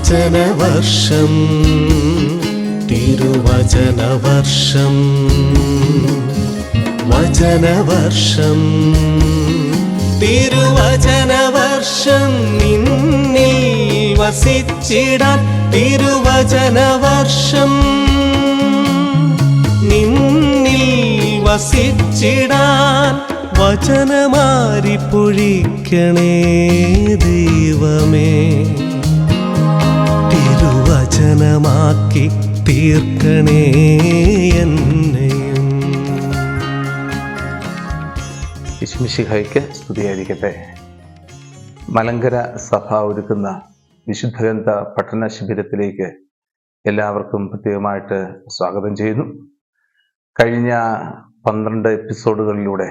വചനവർഷം തിരുവചനവർഷം വചനവർഷം തിരുവചനവർഷം നിന്നിൽ വസിച്ചിടാൻ തിരുവചനവർഷം നിന്നിൽ വസിച്ചിടാൻ വചനമാരി പൊഴിക്കണേ ദൈവമേ തിരുവചനമാക്കി തീർക്കണേ എന്നെയും. യേശുമിശിഹായ്ക്ക് സ്തുതിയായിരിക്കട്ടെ. മലങ്കര സഭ ഒരുക്കുന്ന വിശുദ്ധഗ്രന്ഥ പഠന ശിബിരത്തിലേക്ക് എല്ലാവർക്കും പ്രത്യേകമായിട്ട് സ്വാഗതം ചെയ്യുന്നു. കഴിഞ്ഞ 12 എപ്പിസോഡുകളിലൂടെ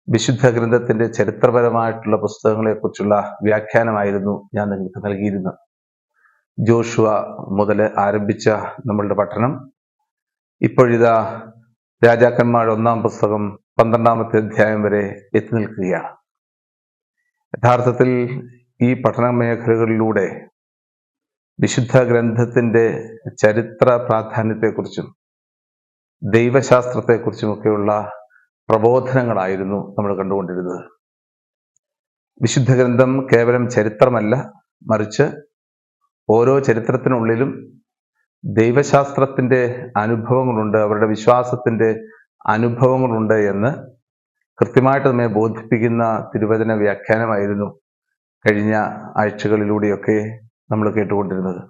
വിശുദ്ധ ഗ്രന്ഥത്തിന്റെ ചരിത്രപരമായിട്ടുള്ള പുസ്തകങ്ങളെക്കുറിച്ചുള്ള വ്യാഖ്യാനമായിരുന്നു ഞാൻ നിങ്ങൾക്ക് നൽകിയിരുന്നത്. ജോഷുവ മുതൽ ആരംഭിച്ച നമ്മളുടെ പഠനം ഇപ്പോഴിതാ രാജാക്കന്മാരുടെ 1-ാം പുസ്തകം 12-ാമത്തെ അധ്യായം വരെ എത്തി നിൽക്കുകയാണ്. യഥാർത്ഥത്തിൽ ഈ പഠന മേഖലകളിലൂടെ വിശുദ്ധ ഗ്രന്ഥത്തിന്റെ ചരിത്ര പ്രാധാന്യത്തെക്കുറിച്ചും ദൈവശാസ്ത്രത്തെക്കുറിച്ചുമൊക്കെയുള്ള പ്രബോധനങ്ങളായിരുന്നു നമ്മൾ കണ്ടുകൊണ്ടിരുന്നത്. വിശുദ്ധ ഗ്രന്ഥം കേവലം ചരിത്രമല്ല, മറിച്ച് ഓരോ ചരിത്രത്തിനുള്ളിലും ദൈവശാസ്ത്രത്തിന്റെ അനുഭവങ്ങളുണ്ട്, അവരുടെ വിശ്വാസത്തിന്റെ അനുഭവങ്ങളുണ്ട് എന്ന് കൃത്യമായിട്ട് നമ്മെ ബോധിപ്പിക്കുന്ന തിരുവചന വ്യാഖ്യാനമായിരുന്നു കഴിഞ്ഞ ആഴ്ചകളിലൂടെയൊക്കെ നമ്മൾ കേട്ടുകൊണ്ടിരുന്നത്.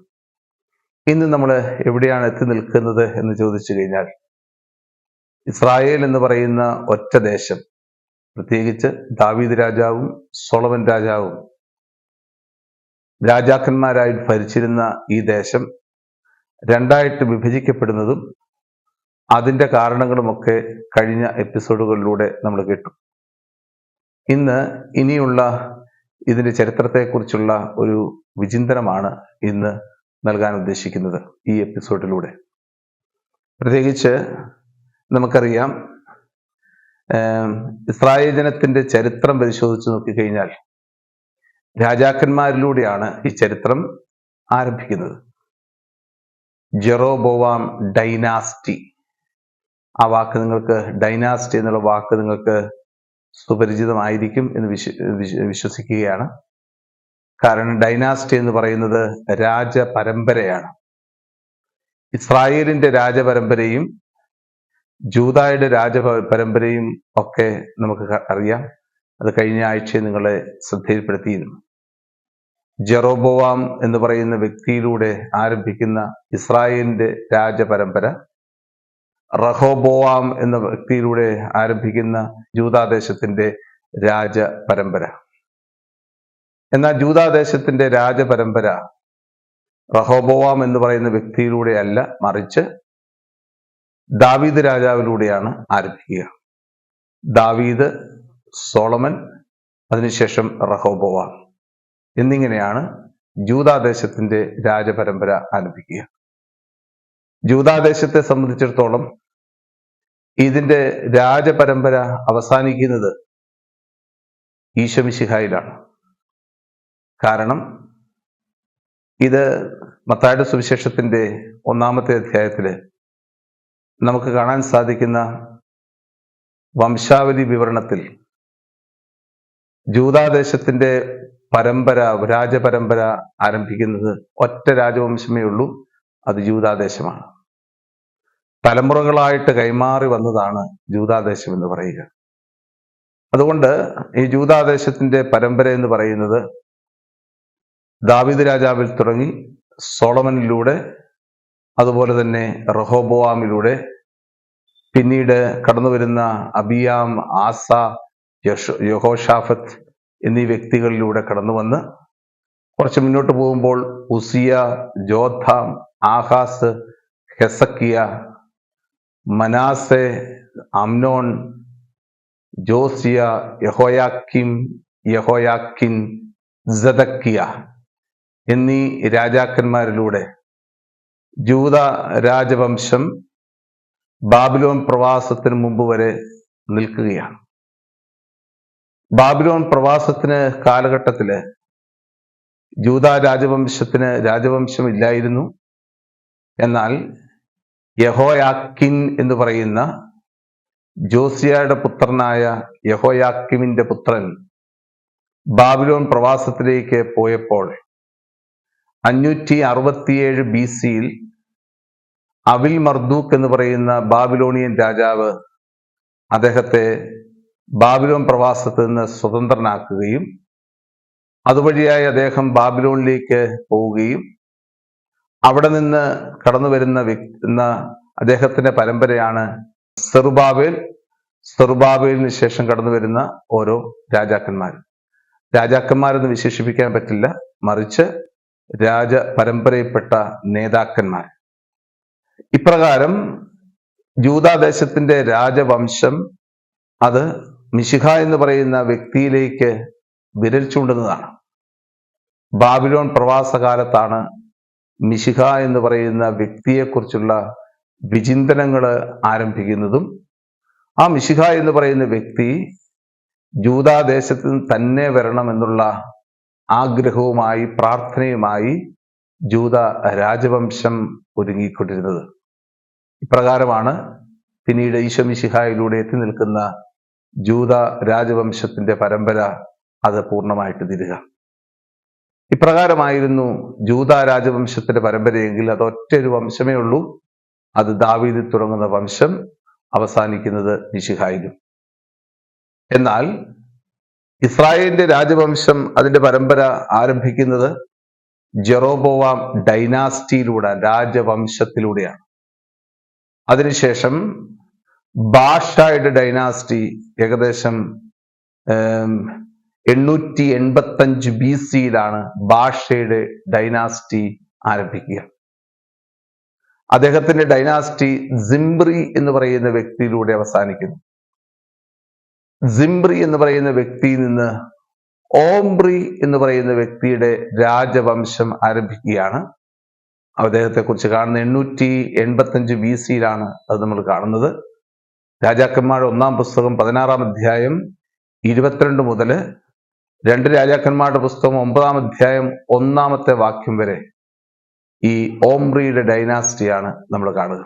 ഇന്ന് നമ്മൾ എവിടെയാണ് എത്തി നിൽക്കുന്നത് എന്ന് ചോദിച്ചു കഴിഞ്ഞാൽ, ഇസ്രായേൽ എന്ന് പറയുന്ന ഒറ്റ ദേശം, പ്രത്യേകിച്ച് ദാവീദ് രാജാവും സോളമൻ രാജാവും രാജാക്കന്മാരായി ഭരിച്ചിരുന്ന ഈ ദേശം 2ആയിട്ട് വിഭജിക്കപ്പെടുന്നതും അതിൻ്റെ കാരണങ്ങളുമൊക്കെ കഴിഞ്ഞ എപ്പിസോഡുകളിലൂടെ നമ്മൾ കേട്ടു. ഇനിയുള്ള ഇതിൻ്റെ ചരിത്രത്തെക്കുറിച്ചുള്ള ഒരു വിചിന്തനമാണ് ഇന്ന് നൽകാൻ ഉദ്ദേശിക്കുന്നത് ഈ എപ്പിസോഡിലൂടെ. പ്രത്യേകിച്ച് നമുക്കറിയാം, ഇസ്രായേൽ ജനത്തിന്റെ ചരിത്രം പരിശോധിച്ച് നോക്കിക്കഴിഞ്ഞാൽ രാജാക്കന്മാരിലൂടെയാണ് ഈ ചരിത്രം ആരംഭിക്കുന്നത്. ജെറോബോവാം ഡൈനാസ്റ്റി, ആ വാക്ക് നിങ്ങൾക്ക്, ഡൈനാസ്റ്റി എന്നുള്ള വാക്ക് നിങ്ങൾക്ക് സുപരിചിതമായിരിക്കും എന്ന് വിശ്വസിക്കുകയാണ്. കാരണം ഡൈനാസ്റ്റി എന്ന് പറയുന്നത് രാജപരമ്പരയാണ്. ഇസ്രായേലിന്റെ രാജപരമ്പരയും ജൂദായുടെ രാജപരമ്പരയും ഒക്കെ നമുക്ക് അറിയാം. അത് കഴിഞ്ഞ ആഴ്ച നിങ്ങളെ ശ്രദ്ധയിൽപ്പെടുത്തിയിരുന്നു. ജെറോബോവാം എന്ന് പറയുന്ന വ്യക്തിയിലൂടെ ആരംഭിക്കുന്ന ഇസ്രായേലിന്റെ രാജപരമ്പര, റഹോബോവാം എന്ന വ്യക്തിയിലൂടെ ആരംഭിക്കുന്ന ജൂദാദേശത്തിന്റെ രാജപരമ്പര. എന്നാൽ ജൂദാദേശത്തിന്റെ രാജപരമ്പര റഹോബോവാം എന്ന് പറയുന്ന വ്യക്തിയിലൂടെ അല്ല, മറിച്ച് ദാവീദ് രാജാവിലൂടെയാണ് ആരംഭിക്കുക. ദാവീദ്, സോളമൻ, അതിനുശേഷം റഹോബോവാം എന്നിങ്ങനെയാണ് ജൂദാദേശത്തിന്റെ രാജപരമ്പര ആരംഭിക്കുക. ജൂദാദേശത്തെ സംബന്ധിച്ചിടത്തോളം ഇതിന്റെ രാജപരമ്പര അവസാനിക്കുന്നത് ഈശോമിശിഹായിലാണ്. കാരണം ഇത് മത്തായിയുടെ സുവിശേഷത്തിന്റെ 1-ാമത്തെ അധ്യായത്തില് നമുക്ക് കാണാൻ സാധിക്കുന്ന വംശാവലി വിവരണത്തിൽ ജൂദാദേശത്തിന്റെ രാജപരമ്പര ആരംഭിക്കുന്നത് ഒറ്റ രാജവംശമേ ഉള്ളൂ, അത് ജൂദാദേശമാണ്. തലമുറകളായിട്ട് കൈമാറി വന്നതാണ് ജൂദാദേശം എന്ന് പറയുക. അതുകൊണ്ട് ഈ ജൂദാദേശത്തിന്റെ പരമ്പര എന്ന് പറയുന്നത് ദാവീദ് രാജാവിൽ തുടങ്ങി സോളമനിലൂടെ, അതുപോലെ തന്നെ റഹോബോവാമിലൂടെ, പിന്നീട് കടന്നു വരുന്ന അബിയാം, ആസ, യഹോഷാഫത്ത് എന്നീ വ്യക്തികളിലൂടെ കടന്നു വന്ന് കുറച്ച് മുന്നോട്ട് പോകുമ്പോൾ ഉസിയ, ജോഥാം, ആഹാസ്, ഹെസക്കിയ, മനാസെ, അമ്നോൻ, ജോസിയ, യഹോയാക്കിൻ, സദക്കിയ എന്നീ രാജാക്കന്മാരിലൂടെ ജൂദ രാജവംശം ബാബിലോൺ പ്രവാസത്തിന് മുമ്പ് വരെ നിൽക്കുകയാണ്. ബാബിലോൺ പ്രവാസത്തിന് കാലഘട്ടത്തില് ജൂദാ രാജവംശത്തിന് രാജവംശമില്ലായിരുന്നു. എന്നാൽ യഹോയാക്കിൻ എന്ന് പറയുന്ന ജോസിയയുടെ പുത്രനായ യഹോയാക്കിമിന്റെ പുത്രൻ ബാബിലോൺ പ്രവാസത്തിലേക്ക് പോയപ്പോൾ 567 BC അവിൽ മർദൂക്ക് എന്ന് പറയുന്ന ബാബിലോണിയൻ രാജാവ് അദ്ദേഹത്തെ ബാബിലോൺ പ്രവാസത്ത് നിന്ന് സ്വതന്ത്രനാക്കുകയും അതുവഴിയായി അദ്ദേഹം ബാബിലോണിലേക്ക് പോവുകയും അവിടെ നിന്ന് കടന്നു വരുന്ന അദ്ദേഹത്തിന്റെ പരമ്പരയാണ് സെറുബാബേലിന് ശേഷം കടന്നു വരുന്ന ഓരോ രാജാക്കന്മാരെന്ന് വിശേഷിപ്പിക്കാൻ പറ്റില്ല, മറിച്ച് പരമ്പരയിൽപ്പെട്ട നേതാക്കന്മാർ. ഇപ്രകാരം ജൂദാദേശത്തിന്റെ രാജവംശം അത് മിശിഹ എന്ന് പറയുന്ന വ്യക്തിയിലേക്ക് വിരൽ ചൂണ്ടുന്നതാണ്. ബാബിലോൺ പ്രവാസകാലത്താണ് മിശിഹ എന്ന് പറയുന്ന വ്യക്തിയെക്കുറിച്ചുള്ള വിചിന്തനങ്ങൾ ആരംഭിക്കുന്നതും ആ മിശിഹ എന്ന് പറയുന്ന വ്യക്തി ജൂദാദേശത്ത് തന്നെ വരണമെന്നുള്ള ആഗ്രഹവുമായി പ്രാർത്ഥനയുമായി ജൂദ രാജവംശം ഒരുങ്ങിക്കൊണ്ടിരുന്നത്. ഇപ്രകാരമാണ് പിന്നീട് ഈശോ മിശിഹായിലൂടെ എത്തി നിൽക്കുന്ന ജൂദ രാജവംശത്തിന്റെ പരമ്പര അത് പൂർണ്ണമായിട്ട് തീരുക. ഇപ്രകാരമായിരുന്നു ജൂദ രാജവംശത്തിന്റെ പരമ്പരയെങ്കിൽ അത് ഒറ്റൊരു വംശമേ ഉള്ളൂ. അത് ദാവീദിൽ തുടങ്ങുന്ന വംശം അവസാനിക്കുന്നത് മിശിഹായിലും. എന്നാൽ ഇസ്രായേലിന്റെ രാജവംശം അതിന്റെ പരമ്പര ആരംഭിക്കുന്നത് ജെറോബോവാം ഡൈനാസ്റ്റിയിലൂടെ, രാജവംശത്തിലൂടെയാണ്. അതിനുശേഷം ബാഷയുടെ ഡൈനാസ്റ്റി ഏകദേശം 885 BC ബാഷയുടെ ഡൈനാസ്റ്റി ആരംഭിക്കുക. അദ്ദേഹത്തിന്റെ ഡൈനാസ്റ്റി സിംബ്രി എന്ന് പറയുന്ന വ്യക്തിയിലൂടെ അവസാനിക്കുന്നു. സിംബ്രി എന്ന് പറയുന്ന വ്യക്തിയിൽ നിന്ന് ഓംബ്രി എന്ന് പറയുന്ന വ്യക്തിയുടെ രാജവംശം ആരംഭിക്കുകയാണ്. അദ്ദേഹത്തെ കുറിച്ച് കാണുന്ന 885 BC അത് നമ്മൾ കാണുന്നത്. രാജാക്കന്മാരുടെ 1-ാം പുസ്തകം 16-ാം അധ്യായം 22 മുതൽ 2 രാജാക്കന്മാരുടെ പുസ്തകം 9-ാം അധ്യായം 1-ാമത്തെ വാക്യം വരെ ഈ ഓംബ്രിയുടെ ഡൈനാസ്റ്റിയാണ് നമ്മൾ കാണുക.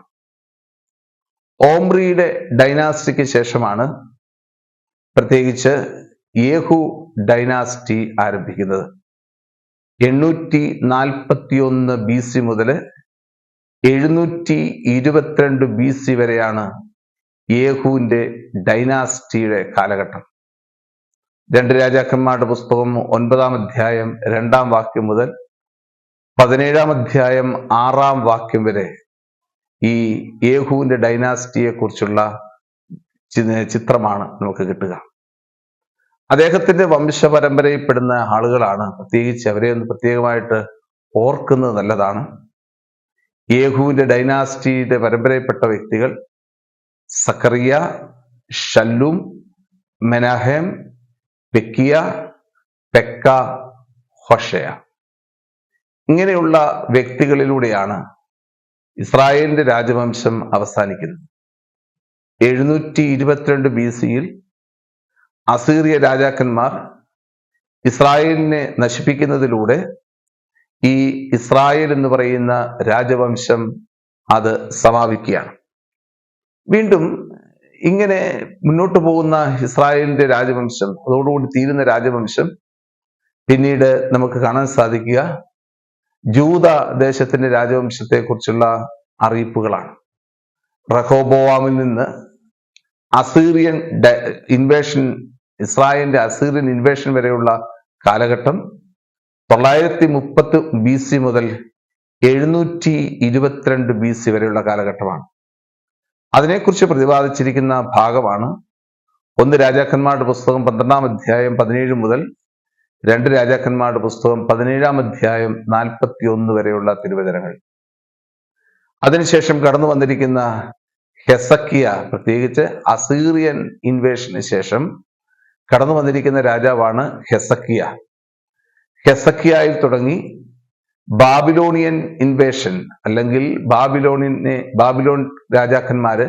ഓംബ്രിയുടെ ഡൈനാസ്റ്റിക്ക് ശേഷമാണ് പ്രത്യേകിച്ച് യേഹു ഡൈനാസ്റ്റി ആരംഭിക്കുന്നത്. 841 BC മുതൽ 722 BC വരെയാണ് യേഹുവിന്റെ ഡൈനാസ്റ്റിയുടെ കാലഘട്ടം. 2 രാജാക്കന്മാരുടെ പുസ്തകം 9-ാം അധ്യായം 2-ാം വാക്യം മുതൽ 17-ാം അധ്യായം 6-ാം വാക്യം വരെ ഈ യേഹുവിന്റെ ഡൈനാസ്റ്റിയെ കുറിച്ചുള്ള ചിത്രമാണ് നമുക്ക് കിട്ടുക. അദ്ദേഹത്തിന്റെ വംശപരമ്പരയിൽപ്പെടുന്ന ആളുകളാണ്, പ്രത്യേകിച്ച് അവരെ ഒന്ന് പ്രത്യേകമായിട്ട് ഓർക്കുന്നത് നല്ലതാണ്. യേഹുവിന്റെ ഡൈനാസ്റ്റിയുടെ പരമ്പരയിൽപ്പെട്ട വ്യക്തികൾ സക്കറിയ, ഷല്ലൂം, മെനാഹേം, പെക്കിയ, പെക്ക, ഹോഷയ. ഇങ്ങനെയുള്ള വ്യക്തികളിലൂടെയാണ് ഇസ്രായേലിന്റെ രാജവംശം അവസാനിക്കുന്നത്. 722 BC അസീറിയ രാജാക്കന്മാർ ഇസ്രായേലിനെ നശിപ്പിക്കുന്നതിലൂടെ ഈ ഇസ്രായേൽ എന്ന് പറയുന്ന രാജവംശം അത് സമാപിക്കുകയാണ്. വീണ്ടും ഇങ്ങനെ മുന്നോട്ട് പോകുന്ന ഇസ്രായേലിന്റെ രാജവംശം, അതോടുകൂടി തീരുന്ന രാജവംശം, പിന്നീട് നമുക്ക് കാണാൻ സാധിക്കുക ജൂദ ദേശത്തിന്റെ രാജവംശത്തെ കുറിച്ചുള്ള അറിയിപ്പുകളാണ്. റഹോബോവാമിൽ നിന്ന് അസീറിയൻ ഇൻവേഷൻ, ഇസ്രായേലിന്റെ അസീറിയൻ ഇൻവേഷൻ വരെയുള്ള കാലഘട്ടം 930 BC മുതൽ 722 BC വരെയുള്ള കാലഘട്ടമാണ്. അതിനെക്കുറിച്ച് പ്രതിപാദിച്ചിരിക്കുന്ന ഭാഗമാണ് 1 രാജാക്കന്മാരുടെ പുസ്തകം 12-ാം അധ്യായം 17 മുതൽ 2 രാജാക്കന്മാരുടെ പുസ്തകം 17-ാം അധ്യായം 41 വരെയുള്ള തിരുവചനങ്ങൾ. അതിനുശേഷം കടന്നു വന്നിരിക്കുന്ന ഹെസക്കിയ, പ്രത്യേകിച്ച് അസീറിയൻ ഇൻവേഷന് ശേഷം കടന്നു വന്നിരിക്കുന്ന രാജാവാണ് ഹെസക്കിയ. ഹെസക്കിയായിൽ തുടങ്ങി ബാബിലോണിയൻ ഇൻവേഷൻ, അല്ലെങ്കിൽ ബാബിലോൺ രാജാക്കന്മാര്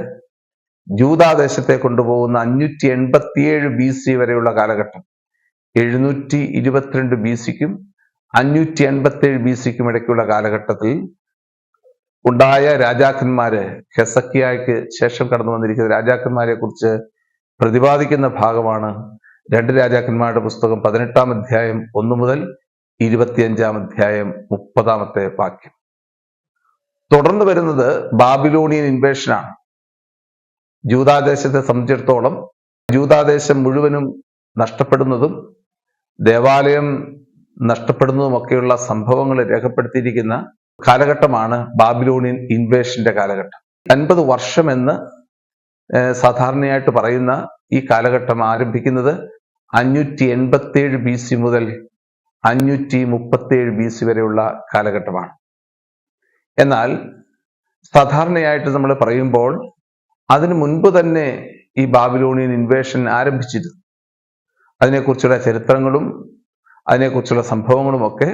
ജൂദാദേശത്തെ കൊണ്ടുപോകുന്ന 587 BC വരെയുള്ള കാലഘട്ടം, 722 BCക്കും 587 BC-ക്കും ഇടയ്ക്കുള്ള കാലഘട്ടത്തിൽ ഉണ്ടായ രാജാക്കന്മാര്, ഹെസക്കിയായ്ക്ക് ശേഷം കടന്നു വന്നിരിക്കുന്ന രാജാക്കന്മാരെ കുറിച്ച് പ്രതിപാദിക്കുന്ന ഭാഗമാണ് 2 രാജാക്കന്മാരുടെ പുസ്തകം 18-ാം അധ്യായം 1 മുതൽ 25-ാം അധ്യായം 30-ാമത്തെ വാക്യം. തുടർന്ന് വരുന്നത് ബാബിലോണിയൻ ഇൻവേഷനാണ്. ജൂദാദേശത്തെ സംബന്ധിച്ചിടത്തോളം ജൂദാദേശം മുഴുവനും നഷ്ടപ്പെടുന്നതും ദേവാലയം നഷ്ടപ്പെടുന്നതുമൊക്കെയുള്ള സംഭവങ്ങൾ രേഖപ്പെടുത്തിയിരിക്കുന്ന കാലഘട്ടമാണ് ബാബിലോണിയൻ ഇൻവേഷന്റെ കാലഘട്ടം. 50 വർഷം എന്ന് സാധാരണയായിട്ട് പറയുന്ന ഈ കാലഘട്ടം ആരംഭിക്കുന്നത് 587 BC മുതൽ 537 BC വരെയുള്ള കാലഘട്ടമാണ്. എന്നാൽ സാധാരണയായിട്ട് നമ്മൾ പറയുമ്പോൾ അതിനു മുൻപ് തന്നെ ഈ ബാബിലോണിയൻ ഇൻവേഷൻ ആരംഭിച്ചിരുന്നു. അതിനെക്കുറിച്ചുള്ള ചരിത്രങ്ങളും അതിനെക്കുറിച്ചുള്ള സംഭവങ്ങളും ഒക്കെ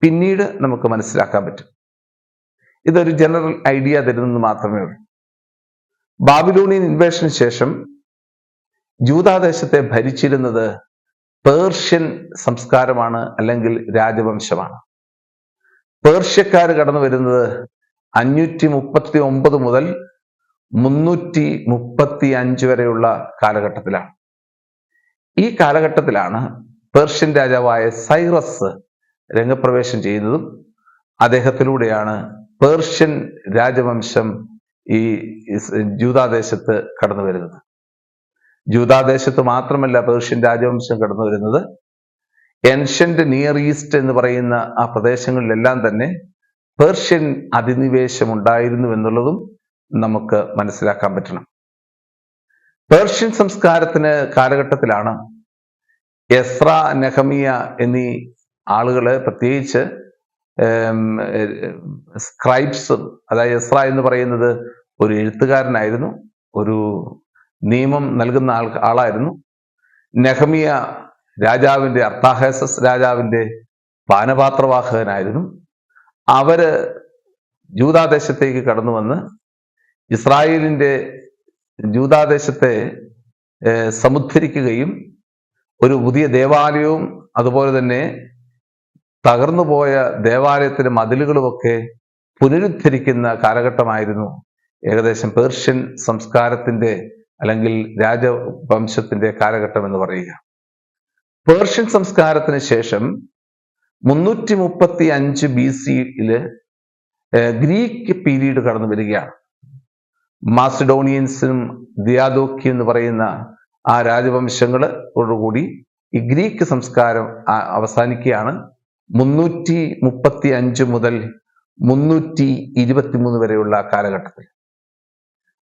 പിന്നീട് നമുക്ക് മനസ്സിലാക്കാൻ പറ്റും. ഇതൊരു ജനറൽ ഐഡിയ തരുന്നത് മാത്രമേ ഉള്ളൂ. ബാബിലോണിയൻ ഇൻവേഷന് ശേഷം ജൂദാദേശത്തെ ഭരിച്ചിരുന്നത് പേർഷ്യൻ സംസ്കാരമാണ്, അല്ലെങ്കിൽ രാജവംശമാണ്. പേർഷ്യക്കാർ കടന്നു വരുന്നത് 539 മുതൽ 335 വരെയുള്ള കാലഘട്ടത്തിലാണ്. ഈ കാലഘട്ടത്തിലാണ് പേർഷ്യൻ രാജാവായ സൈറസ് രംഗപ്രവേശം ചെയ്യുന്നതും അദ്ദേഹത്തിലൂടെയാണ് പേർഷ്യൻ രാജവംശം ഈ ജൂദാദേശത്ത് കടന്നു വരുന്നത്. ജൂദാദേശത്ത് മാത്രമല്ല പേർഷ്യൻ രാജവംശം കടന്നു വരുന്നത്, ഏൻഷ്യന്റ് നിയർ ഈസ്റ്റ് എന്ന് പറയുന്ന ആ പ്രദേശങ്ങളിലെല്ലാം തന്നെ പേർഷ്യൻ അധിനിവേശം ഉണ്ടായിരുന്നു എന്നുള്ളതും നമുക്ക് മനസ്സിലാക്കാൻ പറ്റണം. പേർഷ്യൻ സംസ്കാരത്തിന് കാലഘട്ടത്തിലാണ് എസ്ര, നെഹമിയ എന്നീ ആളുകള്, പ്രത്യേകിച്ച് സ്ക്രൈബ്സ്, അതായത് എസ്ര എന്ന് പറയുന്നത് ഒരു എഴുത്തുകാരനായിരുന്നു, ഒരു നിയമം നൽകുന്ന ആളായിരുന്നു. നെഹമിയ രാജാവിന്റെ, അർത്താഹേസസ് രാജാവിന്റെ പാനപാത്രവാഹകനായിരുന്നു. അവര് ജൂദാദേശത്തേക്ക് കടന്നു വന്ന് ഇസ്രായേലിന്റെ ജൂദാദേശത്തെ സമുദ്ധരിക്കുകയും ഒരു പുതിയ ദേവാലയവും അതുപോലെ തന്നെ തകർന്നുപോയ ദേവാലയത്തിന്റെ മതിലുകളുമൊക്കെ പുനരുദ്ധരിക്കുന്ന കാലഘട്ടമായിരുന്നു ഏകദേശം പേർഷ്യൻ സംസ്കാരത്തിന്റെ അല്ലെങ്കിൽ രാജവംശത്തിന്റെ കാലഘട്ടം എന്ന് പറയുക. പേർഷ്യൻ സംസ്കാരത്തിന് ശേഷം 335 BC-യില് ഗ്രീക്ക് പീരീഡ് കടന്നു വരികയാണ്. മാസിഡോണിയൻസും ദിയാദോക്കി എന്ന് പറയുന്ന ആ രാജവംശങ്ങളോടുകൂടി ഈ ഗ്രീക്ക് സംസ്കാരം അവസാനിക്കുകയാണ് 335 മുതൽ 323 വരെയുള്ള കാലഘട്ടത്തിൽ.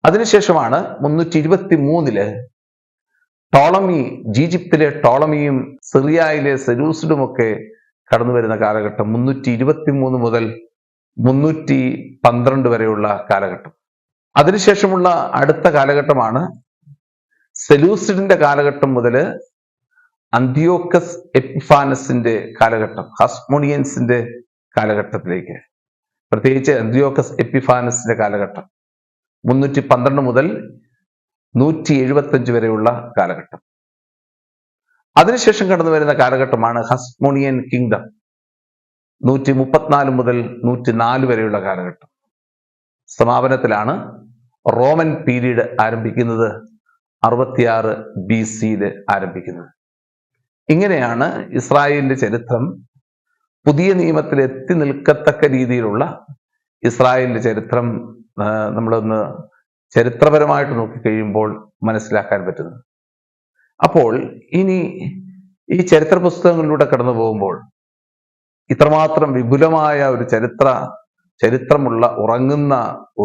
അതിനുശേഷമാണ് 323-ല് ടോളമി, ഈജിപ്തിലെ ടോളമിയും സിറിയയിലെ സെലൂസിഡുമൊക്കെ കടന്നു വരുന്ന കാലഘട്ടം 323 മുതൽ 312 വരെയുള്ള കാലഘട്ടം. അതിനുശേഷമുള്ള അടുത്ത കാലഘട്ടമാണ് സെലൂസിഡിന്റെ കാലഘട്ടം മുതൽ അന്തിയോക്കസ് എപ്പിഫാനസിന്റെ കാലഘട്ടം, ഹസ്മോണിയൻസിന്റെ കാലഘട്ടത്തിലേക്ക്, പ്രത്യേകിച്ച് അന്തിയോക്കസ് എപ്പിഫാനസിന്റെ കാലഘട്ടം 312 മുതൽ 175 വരെയുള്ള കാലഘട്ടം. അതിനുശേഷം കടന്നു വരുന്ന കാലഘട്ടമാണ് ഹസ്മോണിയൻ കിങ്ഡം, 134 മുതൽ 104 വരെയുള്ള കാലഘട്ടം. സമാപനത്തിലാണ് റോമൻ പീരീഡ് ആരംഭിക്കുന്നത്, 66 BC-യിൽ ആരംഭിക്കുന്നത്. ഇങ്ങനെയാണ് ഇസ്രായേലിന്റെ ചരിത്രം, പുതിയ നിയമത്തിൽ എത്തി നിൽക്കത്തക്ക രീതിയിലുള്ള ഇസ്രായേലിന്റെ ചരിത്രം നമ്മളൊന്ന് ചരിത്രപരമായിട്ട് നോക്കിക്കഴിയുമ്പോൾ മനസ്സിലാക്കാൻ പറ്റുന്നത്. അപ്പോൾ ഇനി ഈ ചരിത്ര പുസ്തകങ്ങളിലൂടെ കടന്നു പോകുമ്പോൾ ഇത്രമാത്രം വിപുലമായ ഒരു ചരിത്രമുള്ള ഉറങ്ങുന്ന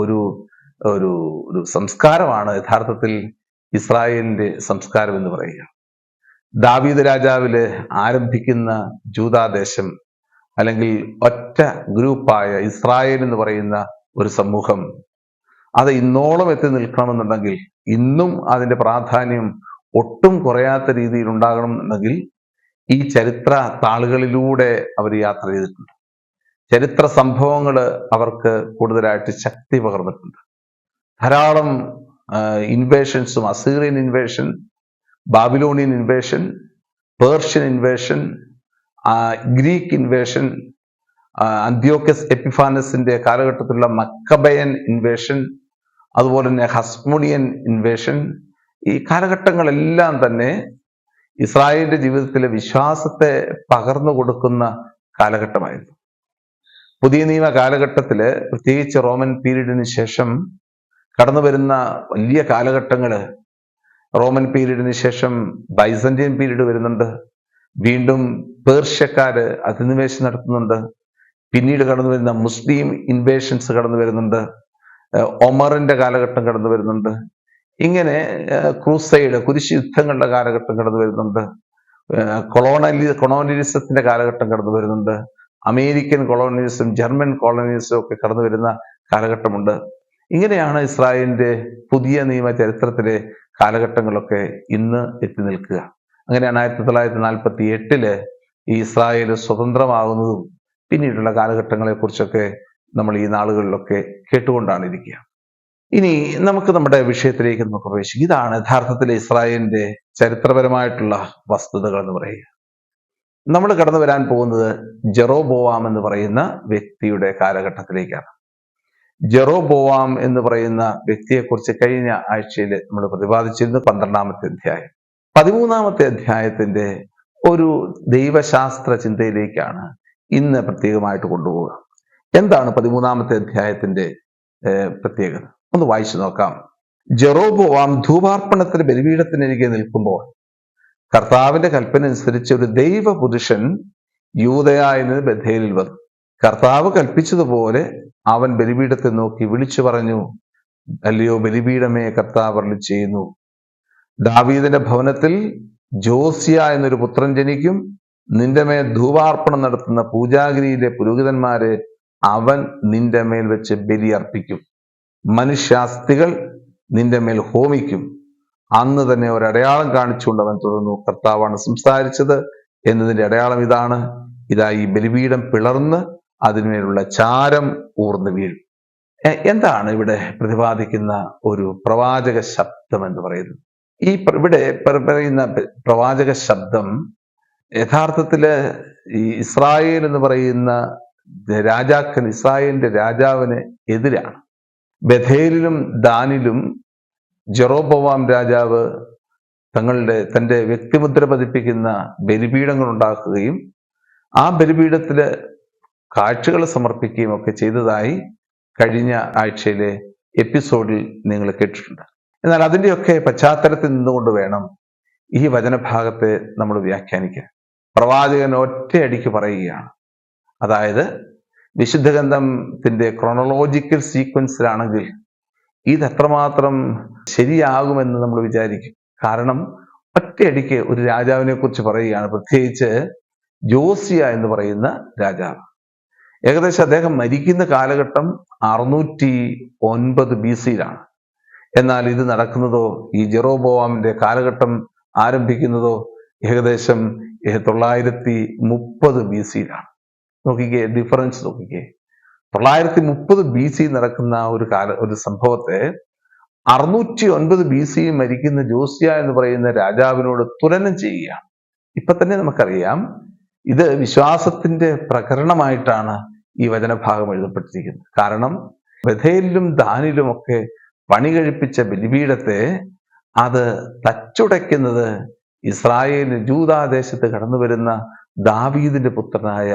ഒരു ഒരു ഒരു സംസ്കാരമാണ് യഥാർത്ഥത്തിൽ ഇസ്രായേലിന്റെ സംസ്കാരം എന്ന് പറയുക. ദാവീദ് രാജാവില് ആരംഭിക്കുന്ന ജൂദാദേശം, അല്ലെങ്കിൽ ഒറ്റ ഗ്രൂപ്പായ ഇസ്രായേൽ എന്ന് പറയുന്ന ഒരു സമൂഹം, അത് ഇന്നോളം എത്തി നിൽക്കണമെന്നുണ്ടെങ്കിൽ, ഇന്നും അതിന്റെ പ്രാധാന്യം ഒട്ടും കുറയാത്ത രീതിയിൽ ഉണ്ടാകണമെന്നുണ്ടെങ്കിൽ ഈ ചരിത്ര താളുകളിലൂടെ അവർ യാത്ര ചെയ്തിട്ടുണ്ട്. ചരിത്ര സംഭവങ്ങൾ അവർക്ക് കൂടുതലായിട്ട് ശക്തി പകർന്നിട്ടുണ്ട്. ധാരാളം ഇൻവേഷൻസും, Assyrian invasion, Babylonian invasion, Persian invasion, Greek invasion, Antiochus എപ്പിഫാനസിന്റെ കാലഘട്ടത്തിലുള്ള മക്കബയൻ ഇൻവേഷൻ, അതുപോലെ തന്നെ ഹസ്മോണിയൻ ഇൻവേഷൻ, ഈ കാലഘട്ടങ്ങളെല്ലാം തന്നെ ഇസ്രായേലിന്റെ ജീവിതത്തിലെ വിശ്വാസത്തെ പകർന്നു കൊടുക്കുന്ന കാലഘട്ടമായിരുന്നു. പുതിയ നിയമ കാലഘട്ടത്തില്, പ്രത്യേകിച്ച് റോമൻ പീരീഡിന് ശേഷം കടന്നു വരുന്ന വലിയ കാലഘട്ടങ്ങള്, റോമൻ പീരീഡിന് ശേഷം ബൈസന്റിയൻ പീരീഡ് വരുന്നുണ്ട്, വീണ്ടും പേർഷ്യക്കാര് അധിനിവേശം നടത്തുന്നുണ്ട്, പിന്നീട് കടന്നു വരുന്ന മുസ്ലിം ഇൻവേഷൻസ് കടന്നു വരുന്നുണ്ട്, ഒമറിന്റെ കാലഘട്ടം കടന്നു വരുന്നുണ്ട്, ഇങ്ങനെ ക്രൂസൈഡ് കുരിശ് യുദ്ധങ്ങളുടെ കാലഘട്ടം കടന്നു വരുന്നുണ്ട്, കൊളോണിയലിസത്തിന്റെ കാലഘട്ടം കടന്നു വരുന്നുണ്ട്, അമേരിക്കൻ കൊളോണിയലിസം, ജർമ്മൻ കൊളോണിയലിസം ഒക്കെ കടന്നു വരുന്ന കാലഘട്ടമുണ്ട്. ഇങ്ങനെയാണ് ഇസ്രായേലിന്റെ പുതിയ നിയമ ചരിത്രത്തിലെ കാലഘട്ടങ്ങളൊക്കെ ഇന്ന് എത്തി നിൽക്കുക. അങ്ങനെയാണ് 1948 ഈ ഇസ്രായേൽ സ്വതന്ത്രമാകുന്നതും പിന്നീടുള്ള കാലഘട്ടങ്ങളെ കുറിച്ചൊക്കെ നമ്മൾ ഈ നാളുകളിലൊക്കെ കേട്ടുകൊണ്ടാണ് ഇരിക്കുക. ഇനി നമുക്ക് നമ്മുടെ വിഷയത്തിലേക്ക് നമുക്ക് പ്രവേശിക്കാം. ഇതാണ് യഥാർത്ഥത്തിൽ ഇസ്രായേലിന്റെ ചരിത്രപരമായിട്ടുള്ള വസ്തുതകൾ എന്ന് പറയുക. നമ്മൾ കടന്നു വരാൻ പോകുന്നത് ജെറോബോവാം എന്ന് പറയുന്ന വ്യക്തിയുടെ കാലഘട്ടത്തിലേക്കാണ്. ജെറോബോവാം എന്ന് പറയുന്ന വ്യക്തിയെക്കുറിച്ച് കഴിഞ്ഞ ആഴ്ചയിൽ നമ്മൾ പ്രതിപാദിച്ചിരുന്നു 12-ാമത്തെ അധ്യായം. 13-ാമത്തെ അധ്യായത്തിന്റെ ഒരു ദൈവശാസ്ത്ര ചിന്തയിലേക്കാണ് ഇന്ന് പ്രത്യേകമായിട്ട് കൊണ്ടുപോവുക. എന്താണ് 13-ാമത്തെ അധ്യായത്തിന്റെ പ്രത്യേകത? ഒന്ന് വായിച്ചു നോക്കാം. ജെറോബോവാം ധൂപാർപ്പണത്തിന് ബലിപീഠത്തിനരികെ നിൽക്കുമ്പോൾ കർത്താവിന്റെ കൽപ്പന അനുസരിച്ച് ഒരു ദൈവപുരുഷൻ യൂദയായിൽ നിന്ന് ബഥേലിൽ വന്നു. കർത്താവ് കൽപ്പിച്ചതുപോലെ അവൻ ബലിപീഠത്തെ നോക്കി വിളിച്ചു പറഞ്ഞു, അല്ലയോ ബലിപീഠമേ, കർത്താവ് അരുളി ചെയ്യുന്നു, ദാവീദിന്റെ ഭവനത്തിൽ ജോസിയ എന്നൊരു പുത്രൻ ജനിക്കും. നിന്റെ മേൽ ധൂപാർപ്പണം നടത്തുന്ന പൂജാഗിരിയിലെ പുരോഹിതന്മാരെ അവൻ നിന്റെ മേൽ വെച്ച് ബലി അർപ്പിക്കും. മനുഷ്യാസ്ഥികൾ നിന്റെ മേൽ ഹോമിക്കും. അന്ന് തന്നെ ഒരടയാളം കാണിച്ചുകൊണ്ട് അവൻ തുടർന്നു, കർത്താവാണ് സംസാരിച്ചത് എന്നതിന്റെ അടയാളം ഇതാണ്, ഇതാ ഈ ബലിപീഠം പിളർന്ന് അതിന്മേലുള്ള ചാരം ഊർന്നു വീഴും. എന്താണ് ഇവിടെ പ്രതിപാദിക്കുന്ന ഒരു പ്രവാചക ശബ്ദം എന്ന് പറയുന്നത്? ഇവിടെ പറയുന്ന പ്രവാചക ശബ്ദം യഥാർത്ഥത്തില് ഈ ഇസ്രായേൽ എന്ന് പറയുന്ന ഇസ്രായേലിന്റെ രാജാവിന് എതിരാണ്. ബഥേലിലും ദാനിലും ജെറോബോവാം രാജാവ് തന്റെ വ്യക്തിമുദ്ര പതിപ്പിക്കുന്ന ബലിപീഠങ്ങൾ ഉണ്ടാക്കുകയും ആ ബലിപീഠത്തില് കാഴ്ചകൾ സമർപ്പിക്കുകയും ഒക്കെ ചെയ്തതായി കഴിഞ്ഞ ആഴ്ചയിലെ എപ്പിസോഡിൽ നിങ്ങൾ കേട്ടിട്ടുണ്ട്. എന്നാൽ അതിൻ്റെയൊക്കെ പശ്ചാത്തലത്തിൽ നിന്നുകൊണ്ട് വേണം ഈ വചനഭാഗത്തെ നമ്മൾ വ്യാഖ്യാനിക്കാൻ. പ്രവാചകൻ ഒറ്റയടിക്ക് പറയുകയാണ്. അതായത് വിശുദ്ധ ഗ്രന്ഥത്തിന്റെ ക്രോണോളോജിക്കൽ സീക്വൻസിലാണെങ്കിൽ ഇത് എത്രമാത്രം ശരിയാകുമെന്ന് നമ്മൾ വിചാരിക്കും. കാരണം ഒറ്റയടിക്ക് ഒരു രാജാവിനെ കുറിച്ച് പറയുകയാണ്, പ്രത്യേകിച്ച് ജോസിയ എന്ന് പറയുന്ന രാജാവ്. ഏകദേശം അദ്ദേഹം മരിക്കുന്ന കാലഘട്ടം 609 BC-യിലാണ്. എന്നാൽ ഇത് നടക്കുന്നതോ, ഈ ജെറോബോവാമിന്റെ കാലഘട്ടം ആരംഭിക്കുന്നതോ ഏകദേശം 930 BC-യിലാണ്. നോക്കിക്കേ, ഡിഫറൻസ് നോക്കിക്കേ. 930 BC നടക്കുന്ന ഒരു സംഭവത്തെ 609 BC മരിക്കുന്ന ജോസിയ എന്ന് പറയുന്ന രാജാവിനോട് തുലനം ചെയ്യുകയാണ്. ഇപ്പൊ തന്നെ നമുക്കറിയാം, ഇത് വിശ്വാസത്തിന്റെ പ്രകരണമായിട്ടാണ് ഈ വചനഭാഗം എഴുതപ്പെട്ടിരിക്കുന്നത്. കാരണം ബഥേലിലും ദാനിലും ഒക്കെ പണി കഴിപ്പിച്ച ബലിപീഠത്തെ അത് തച്ചുടയ്ക്കുന്നത് ഇസ്രായേലിന് ജൂദാദേശത്ത് കടന്നു വരുന്ന ദാവീദിന്റെ പുത്രനായ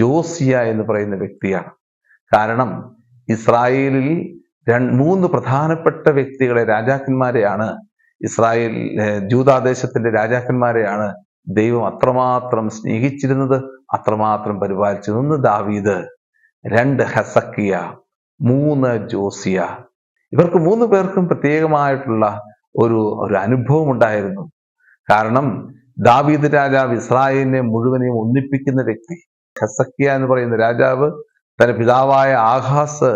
ജോസിയ എന്ന് പറയുന്ന വ്യക്തിയാണ്. കാരണം ഇസ്രായേലിൽ 3 പ്രധാനപ്പെട്ട വ്യക്തികളെ, രാജാക്കന്മാരെയാണ്, ജൂദാദേശത്തിന്റെ രാജാക്കന്മാരെയാണ് ദൈവം അത്രമാത്രം സ്നേഹിച്ചിരുന്നത്, അത്രമാത്രം പരിപാലിച്ചത്. 1 ദാവീദ്, 2 ഹെസക്കിയ, 3 ജോസിയ. ഇവർക്ക് 3 പേർക്കും പ്രത്യേകമായിട്ടുള്ള ഒരു അനുഭവം ഉണ്ടായിരുന്നു. കാരണം ദാവീദ് രാജാവ് ഇസ്രായേലിനെ മുഴുവനെയും ഒന്നിപ്പിക്കുന്ന വ്യക്തി. ഹെസക്കിയ എന്ന് പറയുന്ന രാജാവ് തന്റെ പിതാവായ ആഹാസ്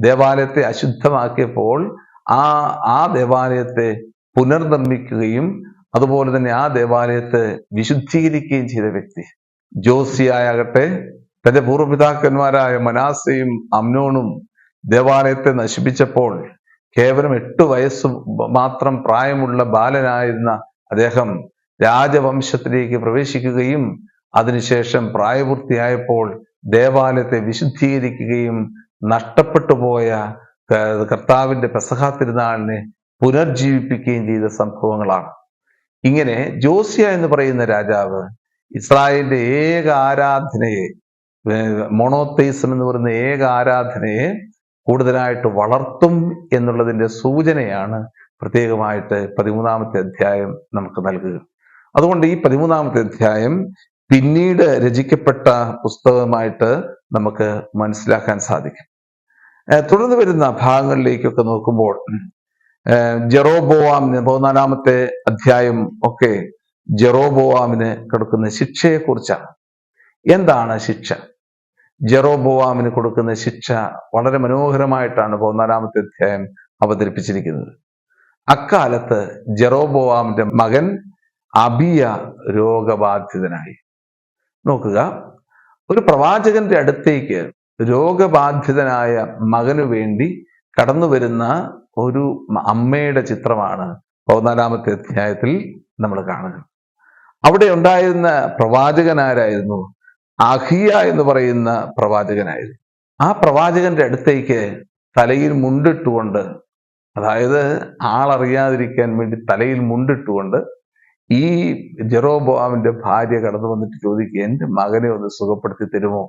ദേവാലയത്തെ അശുദ്ധമാക്കിയപ്പോൾ ആ ദേവാലയത്തെ പുനർനിർമ്മിക്കുകയും അതുപോലെ തന്നെ ആ ദേവാലയത്തെ വിശുദ്ധീകരിക്കുകയും ചെയ്ത വ്യക്തി. ജോസിയാകട്ടെ തന്റെ പൂർവ്വപിതാക്കന്മാരായ മനാസയും അമ്നോണും ദേവാലയത്തെ നശിപ്പിച്ചപ്പോൾ കേവലം 8 വയസ്സ് മാത്രം പ്രായമുള്ള ബാലനായിരുന്ന അദ്ദേഹം രാജവംശത്തിലേക്ക് പ്രവേശിക്കുകയും അതിനുശേഷം പ്രായപൂർത്തിയായപ്പോൾ ദേവാലയത്തെ വിശുദ്ധീകരിക്കുകയും നഷ്ടപ്പെട്ടു പോയ കർത്താവിന്റെ പെസഹ തിരുനാളിനെ പുനർജീവിപ്പിക്കുകയും ചെയ്ത സംഭവങ്ങളാണ്. ഇങ്ങനെ ജോസിയ എന്ന് പറയുന്ന രാജാവ് ഇസ്രായേലിന്റെ ഏക ആരാധനയെ, മോണോതെയിസം എന്ന് പറയുന്ന ഏക ആരാധനയെ കൂടുതലായിട്ട് വളർത്തും എന്നുള്ളതിന്റെ സൂചനയാണ് പ്രത്യേകമായിട്ട് 13-ാമത്തെ അധ്യായം നമുക്ക് നൽകുക. അതുകൊണ്ട് ഈ 13-ാമത്തെ അധ്യായം പിന്നീട് രചിക്കപ്പെട്ട പുസ്തകമായിട്ട് നമുക്ക് മനസ്സിലാക്കാൻ സാധിക്കും. തുടർന്ന് വരുന്ന ഭാഗങ്ങളിലേക്കൊക്കെ നോക്കുമ്പോൾ ജെറോബോവാമിന് 14-ാമത്തെ അധ്യായം ഒക്കെ ജെറോബോവാമിന് കൊടുക്കുന്ന ശിക്ഷയെക്കുറിച്ചാണ്. എന്താണ് ശിക്ഷ? ജെറോബോവാമിന് കൊടുക്കുന്ന ശിക്ഷ വളരെ മനോഹരമായിട്ടാണ് 14-ാമത്തെ അധ്യായം അവതരിപ്പിച്ചിരിക്കുന്നത്. അക്കാലത്ത് ജെറോബോവാമിന്റെ മകൻ അബിയ രോഗബാധിതനായി. നോക്കുക, ഒരു പ്രവാചകന്റെ അടുത്തേക്ക് രോഗബാധിതനായ മകനു വേണ്ടി കടന്നു വരുന്ന ഒരു അമ്മയുടെ ചിത്രമാണ് 14-ാമത്തെ അധ്യായത്തിൽ നമ്മൾ കാണുക. അവിടെ ഉണ്ടായിരുന്ന പ്രവാചകനാരായിരുന്നു? അഹിയ എന്ന് പറയുന്ന പ്രവാചകനായിരുന്നു. ആ പ്രവാചകന്റെ അടുത്തേക്ക് തലയിൽ മുണ്ടിട്ടുകൊണ്ട്, അതായത് ആളറിയാതിരിക്കാൻ വേണ്ടി തലയിൽ മുണ്ടിട്ടുകൊണ്ട് ഈ ജെറോബോവാമിന്റെ ഭാര്യ കടന്നു വന്നിട്ട് ചോദിക്കുക, എന്റെ മകനെ ഒന്ന് സുഖപ്പെടുത്തി തരുമോ?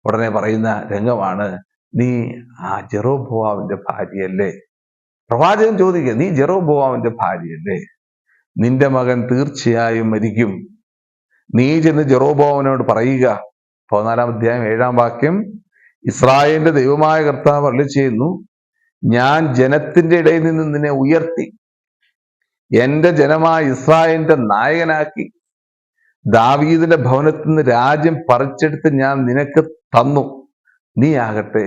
ഉടനെ പറയുന്ന രംഗമാണ്, നീ ആ ജെറോബോവാമിന്റെ ഭാര്യയല്ലേ? പ്രവാചകൻ ചോദിക്കുക, നീ ജെറോബോവാമിന്റെ ഭാര്യയല്ലേ? നിന്റെ മകൻ തീർച്ചയായും മരിക്കും. നീ ചെന്ന് ജെറോബോവാമിനോട് പറയുക. 14-ാം അധ്യായം 7-ാം വാക്യം, ഇസ്രായേലിന്റെ ദൈവമായ കർത്താവ് അരുളിച്ചെയ്യുന്നു, ഞാൻ ജനത്തിന്റെ ഇടയിൽ നിന്ന് നിന്നെ ഉയർത്തി എന്റെ ജനമായ ഇസ്രായേലിന്റെ നായകനാക്കി ദാവീദിന്റെ ഭവനത്തിൽ നിന്ന് രാജ്യം പറിച്ചെടുത്ത് ഞാൻ നിനക്ക് തന്നു. നീ ആകട്ടെ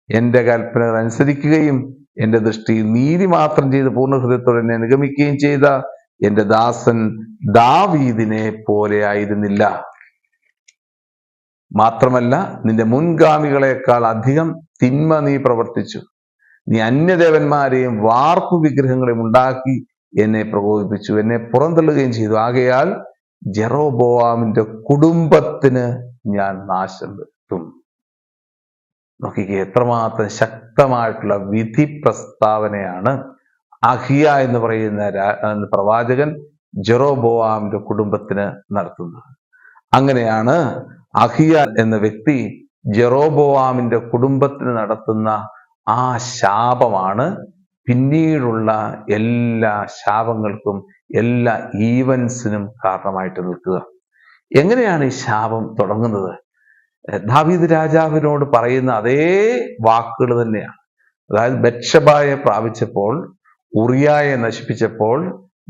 എന്റെ കൽപ്പനകൾ അനുസരിക്കുകയും എന്റെ ദൃഷ്ടിയിൽ നീതി മാത്രം ചെയ്ത് പൂർണ്ണഹൃദയത്തോടെ എന്നെ അനുഗമിക്കുകയും ചെയ്ത എന്റെ ദാസൻ ദാവീദിനെ പോലെ ആയിരുന്നില്ല. മാത്രമല്ല, നിന്റെ മുൻഗാമികളെക്കാൾ അധികം തിന്മ നീ പ്രവർത്തിച്ചു. നീ അന്യദേവന്മാരെയും വാർപ്പു വിഗ്രഹങ്ങളെയും ഉണ്ടാക്കി എന്നെ പ്രകോപിപ്പിച്ചു, എന്നെ പുറന്തള്ളുകയും ചെയ്തു. ആകയാൽ ജെറോബോവാമിന്റെ കുടുംബത്തിന് ഞാൻ നാശം വരുത്തും. നോക്കിക്കേ, എത്രമാത്രം ശക്തമായിട്ടുള്ള വിധി പ്രസ്താവനയാണ് അഹിയ എന്ന് പറയുന്ന പ്രവാചകൻ ജെറോബോവാമിന്റെ കുടുംബത്തിന് നടത്തുന്നത്. അങ്ങനെയാണ് അഹിയ എന്ന വ്യക്തി ജെറോബോവാമിന്റെ കുടുംബത്തിന് നടത്തുന്ന ആ ശാപമാണ് പിന്നീടുള്ള എല്ലാ ശാപങ്ങൾക്കും എല്ലാ ഈവൻസിനും കാരണമായിട്ട് നിൽക്കുക. എങ്ങനെയാണ് ഈ ശാപം തുടങ്ങുന്നത്? ദാവീദ് രാജാവിനോട് പറയുന്ന അതേ വാക്കുകൾ തന്നെയാണ്. അതായത് ബത്ശബയെ പ്രാപിച്ചപ്പോൾ, ഉറിയായെ നശിപ്പിച്ചപ്പോൾ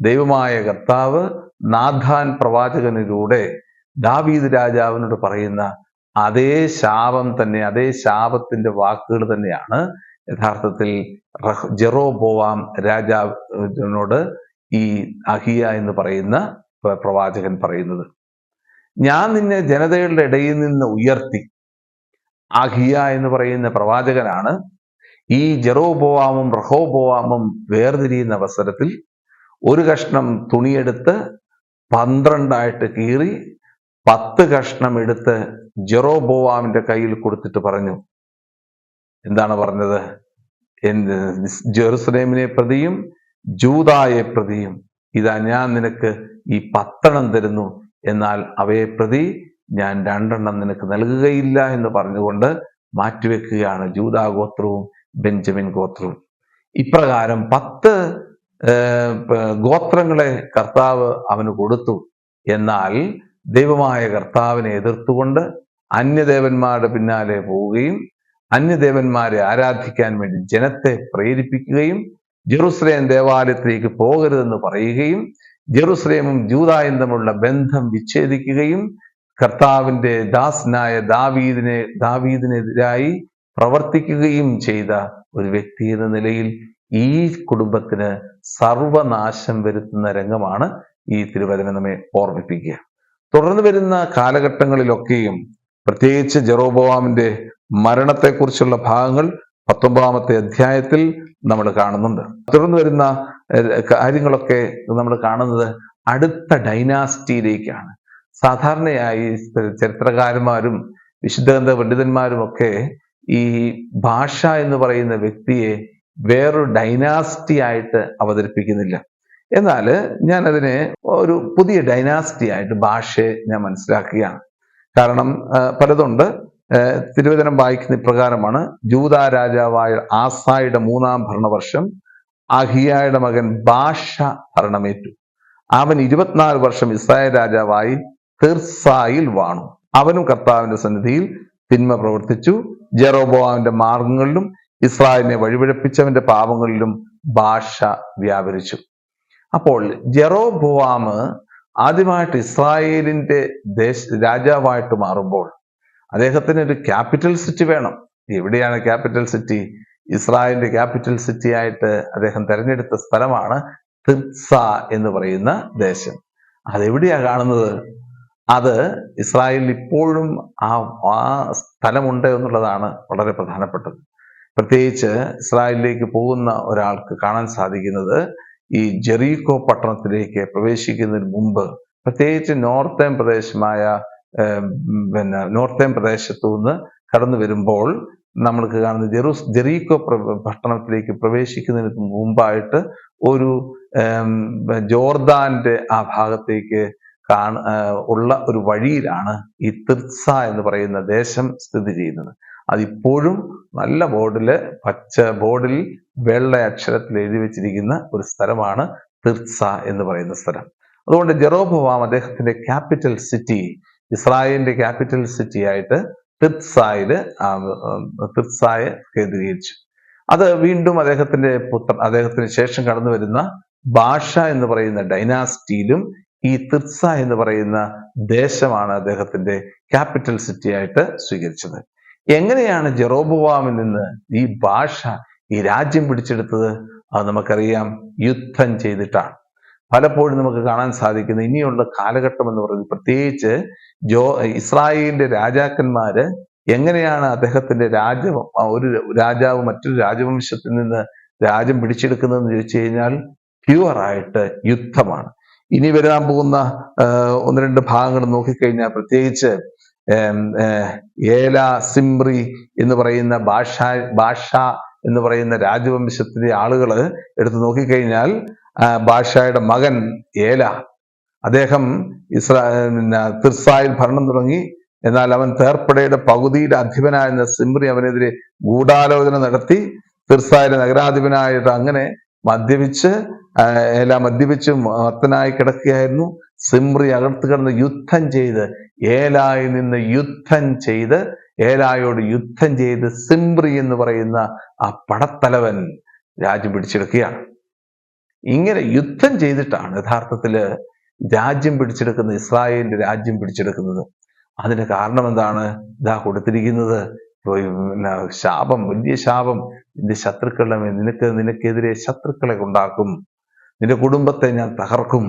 ദൈവമായ കർത്താവ് നാഥാൻ പ്രവാചകനിലൂടെ ദാവീദ് രാജാവിനോട് പറയുന്ന അതേ ശാപം തന്നെ, അതേ ശാപത്തിന്റെ വാക്കുകൾ തന്നെയാണ് യഥാർത്ഥത്തിൽ ജെറോബോവാം രാജാവിനോട് ഈ അഹിയ എന്ന് പറയുന്ന പ്രവാചകൻ പറയുന്നത്. ഞാൻ നിന്നെ ജനതകളുടെ ഇടയിൽ നിന്ന് ഉയർത്തി. അഹിയ എന്ന് പറയുന്ന പ്രവാചകനാണ് ഈ ജെറോബോവാമും റഹോബോവാമും വേർതിരിയുന്ന അവസരത്തിൽ ഒരു കഷ്ണം തുണിയെടുത്ത് 12 കീറി 10 കഷ്ണം എടുത്ത് ജെറോബോവാമിന്റെ കയ്യിൽ കൊടുത്തിട്ട് പറഞ്ഞു. എന്താണ് പറഞ്ഞത്? ജെറുസലേമിനെ പ്രതിയും ജൂദായെ പ്രതിയും ഇതാ ഞാൻ നിനക്ക് ഈ 10 തരുന്നു, എന്നാൽ അവയെ പ്രതി ഞാൻ 2 നിനക്ക് നൽകുകയില്ല എന്ന് പറഞ്ഞുകൊണ്ട് മാറ്റിവെക്കുകയാണ് ജൂദാ ഗോത്രവും ബെഞ്ചമിൻ ഗോത്രവും. ഇപ്രകാരം 10 ഗോത്രങ്ങളെ കർത്താവ് അവന് കൊടുത്തു. എന്നാൽ ദൈവമായ കർത്താവിനെ എതിർത്തുകൊണ്ട് അന്യദേവന്മാരുടെ പിന്നാലെ പോവുകയും അന്യദേവന്മാരെ ആരാധിക്കാൻ വേണ്ടി ജനത്തെ പ്രേരിപ്പിക്കുകയും ജെറുസലേം ദേവാലയത്തിലേക്ക് പോകരുതെന്ന് പറയുകയും ജെറുസലേമും ജൂദായും തമ്മിലുള്ള ബന്ധം വിച്ഛേദിക്കുകയും കർത്താവിന്റെ ദാസനായ ദാവീദിനെതിരായി പ്രവർത്തിക്കുകയും ചെയ്ത ഒരു വ്യക്തി എന്ന നിലയിൽ ഈ കുടുംബത്തിന് സർവനാശം വരുത്തുന്ന രംഗമാണ് ഈ തിരുവചനം നമ്മെ ഓർമ്മിപ്പിക്കുക. തുടർന്ന് വരുന്ന കാലഘട്ടങ്ങളിലൊക്കെയും പ്രത്യേകിച്ച് ജെറോബോവാമിന്റെ മരണത്തെക്കുറിച്ചുള്ള ഭാഗങ്ങൾ 19-ാമത്തെ അധ്യായത്തിൽ നമ്മൾ കാണുന്നുണ്ട്. തുടർന്ന് വരുന്ന കാര്യങ്ങളൊക്കെ നമ്മൾ കാണുന്നത് അടുത്ത ഡൈനാസ്റ്റിയിലേക്കാണ്. സാധാരണയായി ചരിത്രകാരന്മാരും വിശുദ്ധ പണ്ഡിതന്മാരും ഒക്കെ ഈ ഭാഷ എന്ന് പറയുന്ന വ്യക്തിയെ വേറൊരു ഡൈനാസ്റ്റി ആയിട്ട് അവതരിപ്പിക്കുന്നില്ല. എന്നാൽ ഞാൻ അതിനെ ഒരു പുതിയ ഡൈനാസ്റ്റി ആയിട്ട് ഭാഷയെ ഞാൻ മനസ്സിലാക്കുകയാണ്. കാരണം പലതുണ്ട്. തിരുവചനം വായിക്കുന്ന ഇപ്രകാരമാണ്: ജൂദാ രാജാവായ ആസായുടെ 3-ാം ഭരണവർഷം അഹിയായുടെ മകൻ ബാഷ ഭരണമേറ്റു. അവൻ 24 വർഷം ഇസ്രായേൽ രാജാവായി തിർസായിൽ വാണു. അവനും കർത്താവിന്റെ സന്നിധിയിൽ തിന്മ പ്രവർത്തിച്ചു. ജെറോബോവാമിന്റെ മാർഗങ്ങളിലും ഇസ്രായേലിനെ വഴിപിഴപ്പിച്ചവന്റെ പാപങ്ങളിലും ഭാഷ വ്യാപരിച്ചു. അപ്പോൾ ജെറോബോവാം ആദ്യമായിട്ട് ഇസ്രായേലിന്റെ രാജാവായിട്ട് മാറുമ്പോൾ അദ്ദേഹത്തിന് ഒരു ക്യാപിറ്റൽ സിറ്റി വേണം. എവിടെയാണ് ക്യാപിറ്റൽ സിറ്റി? ഇസ്രായേലിന്റെ ക്യാപിറ്റൽ സിറ്റി ആയിട്ട് അദ്ദേഹം തെരഞ്ഞെടുത്ത സ്ഥലമാണ് തിർസ എന്ന് പറയുന്ന ദേശം. അതെവിടെയാ കാണുന്നത്? അത് ഇസ്രായേലിൽ ഇപ്പോഴും ആ സ്ഥലമുണ്ട് എന്നുള്ളതാണ് വളരെ പ്രധാനപ്പെട്ടത്. പ്രത്യേകിച്ച് ഇസ്രായേലിലേക്ക് പോകുന്ന ഒരാൾക്ക് കാണാൻ സാധിക്കുന്നത് ഈ ജെറീക്കോ പട്ടണത്തിലേക്ക് പ്രവേശിക്കുന്നതിന് മുമ്പ്, പ്രത്യേകിച്ച് നോർത്തേൺ പ്രദേശമായ നോർത്തേൺ പ്രദേശത്തു നിന്ന് കടന്നു വരുമ്പോൾ നമ്മൾക്ക് കാണുന്ന ജെറീക്കോ പട്ടണത്തിലേക്ക് പ്രവേശിക്കുന്നതിന് മുമ്പായിട്ട് ഒരു ജോർദാന്റെ ആ ഭാഗത്തേക്ക് ഉള്ള ഒരു വഴിയിലാണ് ഈ തിർസ എന്ന് പറയുന്ന ദേശം സ്ഥിതി ചെയ്യുന്നത്. അതിപ്പോഴും നല്ല പച്ച ബോർഡിൽ വെള്ള അക്ഷരത്തിൽ എഴുതി വെച്ചിരിക്കുന്ന ഒരു സ്ഥലമാണ് തിർസ എന്ന് പറയുന്ന സ്ഥലം. അതുകൊണ്ട് ജെറോബോവാം അദ്ദേഹത്തിന്റെ ക്യാപിറ്റൽ സിറ്റി, ഇസ്രായേലിന്റെ ക്യാപിറ്റൽ സിറ്റി ആയിട്ട് തിർസായെ കേന്ദ്രീകരിച്ചു. അത് വീണ്ടും അദ്ദേഹത്തിന് ശേഷം കടന്നു വരുന്ന ഭാഷ എന്ന് പറയുന്ന ഡൈനാസ്റ്റിയിലും ഈ തിർസ എന്ന് പറയുന്ന ദേശമാണ് അദ്ദേഹത്തിന്റെ ക്യാപിറ്റൽ സിറ്റി ആയിട്ട് സ്വീകരിച്ചത്. എങ്ങനെയാണ് ജെറോബോവാമിൽ നിന്ന് ഈ ഭാഷ ഈ രാജ്യം പിടിച്ചെടുത്തത്? അത് നമുക്കറിയാം, യുദ്ധം ചെയ്തിട്ടാണ്. പലപ്പോഴും നമുക്ക് കാണാൻ സാധിക്കുന്ന ഇനിയുള്ള കാലഘട്ടം എന്ന് പറയുന്നത്, പ്രത്യേകിച്ച് ഇസ്രായേലിന്റെ രാജാക്കന്മാര് എങ്ങനെയാണ് അദ്ദേഹത്തിന്റെ ഒരു രാജാവ് മറ്റൊരു രാജവംശത്തിൽ നിന്ന് രാജ്യം പിടിച്ചെടുക്കുന്നതെന്ന് ചോദിച്ചു കഴിഞ്ഞാൽ പ്യുവറായിട്ട് യുദ്ധമാണ്. ഇനി വരാൻ പോകുന്ന 1-2 ഭാഗങ്ങൾ നോക്കിക്കഴിഞ്ഞാൽ, പ്രത്യേകിച്ച് ഏല, സിംറി എന്ന് പറയുന്ന ഭാഷ എന്ന് പറയുന്ന രാജവംശത്തിലെ ആളുകൾ എടുത്തു നോക്കിക്കഴിഞ്ഞാൽ, ഭാഷയുടെ മകൻ ഏല, അദ്ദേഹം തിർസായിൽ ഭരണം തുടങ്ങി. എന്നാൽ അവൻ തേർപ്പടയുടെ പകുതിയുടെ അധിപനായിരുന്ന സിംറി അവനെതിരെ ഗൂഢാലോചന നടത്തി. തിർസായിലെ നഗരാധിപനായിട്ട് അങ്ങനെ മദ്യപിച്ച് മത്തനായി കിടക്കുകയായിരുന്നു. സിംറി അകത്ത് കിടന്ന് യുദ്ധം ചെയ്ത് ഏലായോട് യുദ്ധം ചെയ്ത് സിംറി എന്ന് പറയുന്ന ആ പടത്തലവൻ രാജ്യം പിടിച്ചെടുക്കുകയാണ്. ഇങ്ങനെ യുദ്ധം ചെയ്തിട്ടാണ് യഥാർത്ഥത്തില് രാജ്യം പിടിച്ചെടുക്കുന്ന ഇസ്രായേലിന്റെ രാജ്യം പിടിച്ചെടുക്കുന്നത്. അതിന് കാരണം എന്താണ്? ഇതാ കൊടുത്തിരിക്കുന്നത് ശാപം, വലിയ ശാപം. നിന്റെ ശത്രുക്കളെ നിനക്കെതിരെ ശത്രുക്കളെ ഉണ്ടാക്കും, നിന്റെ കുടുംബത്തെ ഞാൻ തകർക്കും.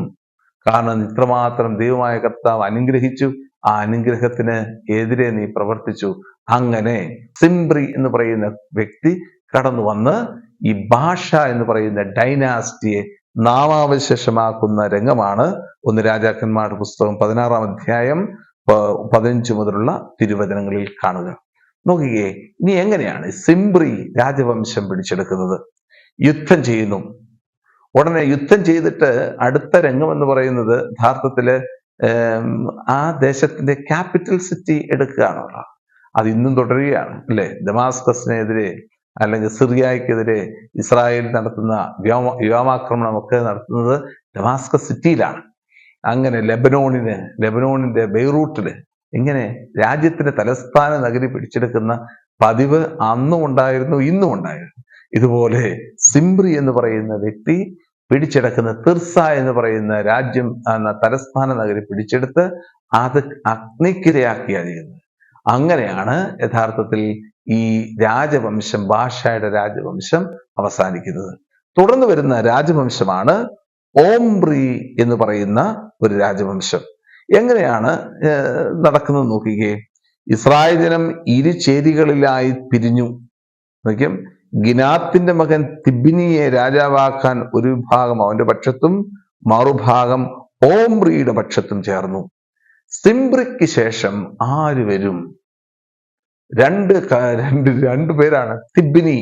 കാരണം ഇത്രമാത്രം ദൈവമായ കർത്താവ് അനുഗ്രഹിച്ചു, ആ അനുഗ്രഹത്തിന് എതിരെ നീ പ്രവർത്തിച്ചു. അങ്ങനെ സിംറി എന്ന് പറയുന്ന വ്യക്തി കടന്നു വന്ന് ഈ ഭാഷ എന്ന് പറയുന്ന ഡൈനാസ്റ്റിയെ നാമാവശേഷമാക്കുന്ന രംഗമാണ് 1 രാജാക്കന്മാരുടെ പുസ്തകം 16-ാം അധ്യായം 15 മുതലുള്ള തിരുവചനങ്ങളിൽ കാണുക. നോക്കിക്കേ, ഇനി എങ്ങനെയാണ് സിംറി രാജവംശം പിടിച്ചെടുക്കുന്നത്? യുദ്ധം ചെയ്യുന്നു. ഉടനെ യുദ്ധം ചെയ്തിട്ട് അടുത്ത രംഗം എന്ന് പറയുന്നത് യഥാർത്ഥത്തില് ആ ദേശത്തിന്റെ ക്യാപിറ്റൽ സിറ്റി എടുക്കുക എന്നുള്ള, അത് ഇന്നും തുടരുകയാണ് അല്ലെ? ദമാസ്കസിനെതിരെ അല്ലെങ്കിൽ സിറിയക്കെതിരെ ഇസ്രായേൽ നടത്തുന്ന വ്യോമാക്രമണമൊക്കെ നടത്തുന്നത് ദമാസ്കസ് സിറ്റിയിലാണ്. അങ്ങനെ ലെബനോണിന്റെ ബെയ്റൂട്ടില് ഇങ്ങനെ രാജ്യത്തിന്റെ തലസ്ഥാന നഗരി പിടിച്ചെടുക്കുന്ന പതിവ് അന്നും ഉണ്ടായിരുന്നു, ഇന്നും ഉണ്ടായിരുന്നു. ഇതുപോലെ സിംറി എന്ന് പറയുന്ന വ്യക്തി പിടിച്ചെടുക്കുന്ന തിർസ എന്ന് പറയുന്ന രാജ്യം തലസ്ഥാന നഗരി പിടിച്ചെടുത്ത് അത് അഗ്നിക്കിരയാക്കിയാണ് ചെയ്യുന്നത്. അങ്ങനെയാണ് യഥാർത്ഥത്തിൽ ഈ രാജവംശം, ഭാഷയുടെ രാജവംശം അവസാനിക്കുന്നത്. തുടർന്ന് വരുന്ന രാജവംശമാണ് ഓംറി എന്ന് പറയുന്ന ഒരു രാജവംശം. എങ്ങനെയാണ് നടക്കുന്നത് നോക്കിക്കേ. ഇസ്രായേൽ ജനം ഇരുചേരികളിലായി പിരിഞ്ഞു. നോക്കിയും, ഗിനാത്തിന്റെ മകൻ തിബ്നിയെ രാജാവാക്കാൻ ഒരു വിഭാഗം അവന്റെ പക്ഷത്തും മറുഭാഗം ഓംറിയുടെ പക്ഷത്തും ചേർന്നു. സിംബ്രിക്ക് ശേഷം ആര് വരും? രണ്ടു പേരാണ്. തിബ്നി,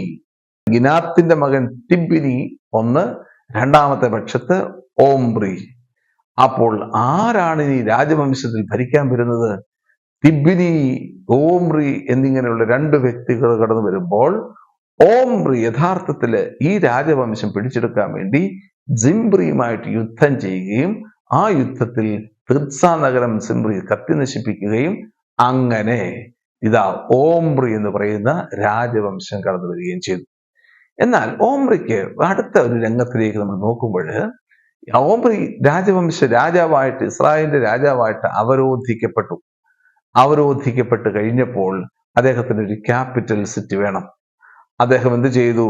ഗിനാത്തിന്റെ മകൻ തിബ്നി ഒന്ന്, രണ്ടാമത്തെ പക്ഷത്ത് ഓംബ്രി. അപ്പോൾ ആരാണ് ഇനി രാജവംശത്തിൽ ഭരിക്കാൻ വരുന്നത്? തിബ്നി, ഓംബ്രി എന്നിങ്ങനെയുള്ള രണ്ട് വ്യക്തികൾ കടന്നു വരുമ്പോൾ ഓംബ്രി യഥാർത്ഥത്തില് ഈ രാജവംശം പിടിച്ചെടുക്കാൻ വേണ്ടി സിംബ്രിയുമായിട്ട് യുദ്ധം ചെയ്യുകയും ആ യുദ്ധത്തിൽ തിർസ നഗരം സിംബ്രി കത്തി നശിപ്പിക്കുകയും അങ്ങനെ ഇതാ ഓംബ്രി എന്ന് പറയുന്ന രാജവംശം കടന്നു വരികയും ചെയ്തു. എന്നാൽ ഓംബ്രിക്ക് അടുത്ത ഒരു രംഗത്തിലേക്ക് നമ്മൾ നോക്കുമ്പോൾ ഓംബ്രി രാജാവായിട്ട്, ഇസ്രായേലിന്റെ രാജാവായിട്ട് അവരോധിക്കപ്പെട്ട് കഴിഞ്ഞപ്പോൾ അദ്ദേഹത്തിന് ഒരു ക്യാപിറ്റൽ സിറ്റി വേണം. അദ്ദേഹം എന്ത് ചെയ്തു?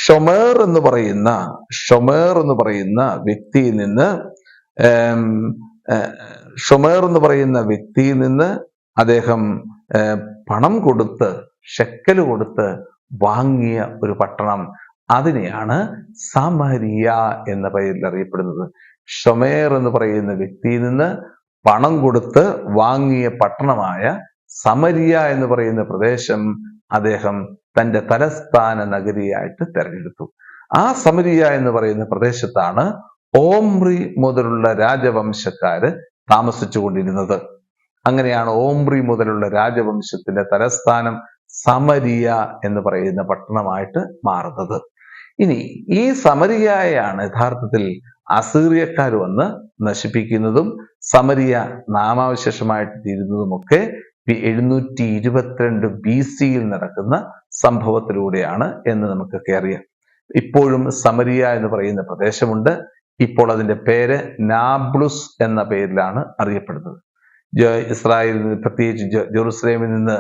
ഷൊമേർ എന്ന് പറയുന്ന വ്യക്തിയിൽ നിന്ന് അദ്ദേഹം പണം കൊടുത്ത്, ഷെക്കല് കൊടുത്ത് വാങ്ങിയ ഒരു പട്ടണം, അതിനെയാണ് സമരിയ എന്ന പേരിൽ അറിയപ്പെടുന്നത്. ഷൊമേർ എന്ന് പറയുന്ന വ്യക്തിയിൽ നിന്ന് പണം കൊടുത്ത് വാങ്ങിയ പട്ടണമായ സമരിയ എന്ന് പറയുന്ന പ്രദേശം അദ്ദേഹം തന്റെ തലസ്ഥാന നഗരിയായിട്ട് തെരഞ്ഞെടുത്തു. ആ സമരിയ എന്ന് പറയുന്ന പ്രദേശത്താണ് ഓംബ്രി മുതലുള്ള രാജവംശക്കാര് താമസിച്ചു കൊണ്ടിരുന്നത്. അങ്ങനെയാണ് ഓംബ്രി മുതലുള്ള രാജവംശത്തിന്റെ തലസ്ഥാനം സമരിയ എന്ന് പറയുന്ന പട്ടണമായിട്ട് മാറുന്നത്. ഇനി ഈ സമരിയയാണ് യഥാർത്ഥത്തിൽ അസീറിയക്കാർ വന്ന് നശിപ്പിക്കുന്നതും സമരിയ നാമാവശേഷമായിട്ട് തീരുന്നതുമൊക്കെ 722 BC നടക്കുന്ന സംഭവത്തിലൂടെയാണ് എന്ന് നമുക്കൊക്കെ അറിയാം. ഇപ്പോഴും സമരിയ എന്ന് പറയുന്ന പ്രദേശമുണ്ട്. ഇപ്പോൾ അതിന്റെ പേര് നാബ്ലുസ് എന്ന പേരിലാണ് അറിയപ്പെടുന്നത്. ഇസ്രായേലിൽ നിന്ന്, പ്രത്യേകിച്ച് ജെറുസലേമിൽ നിന്ന്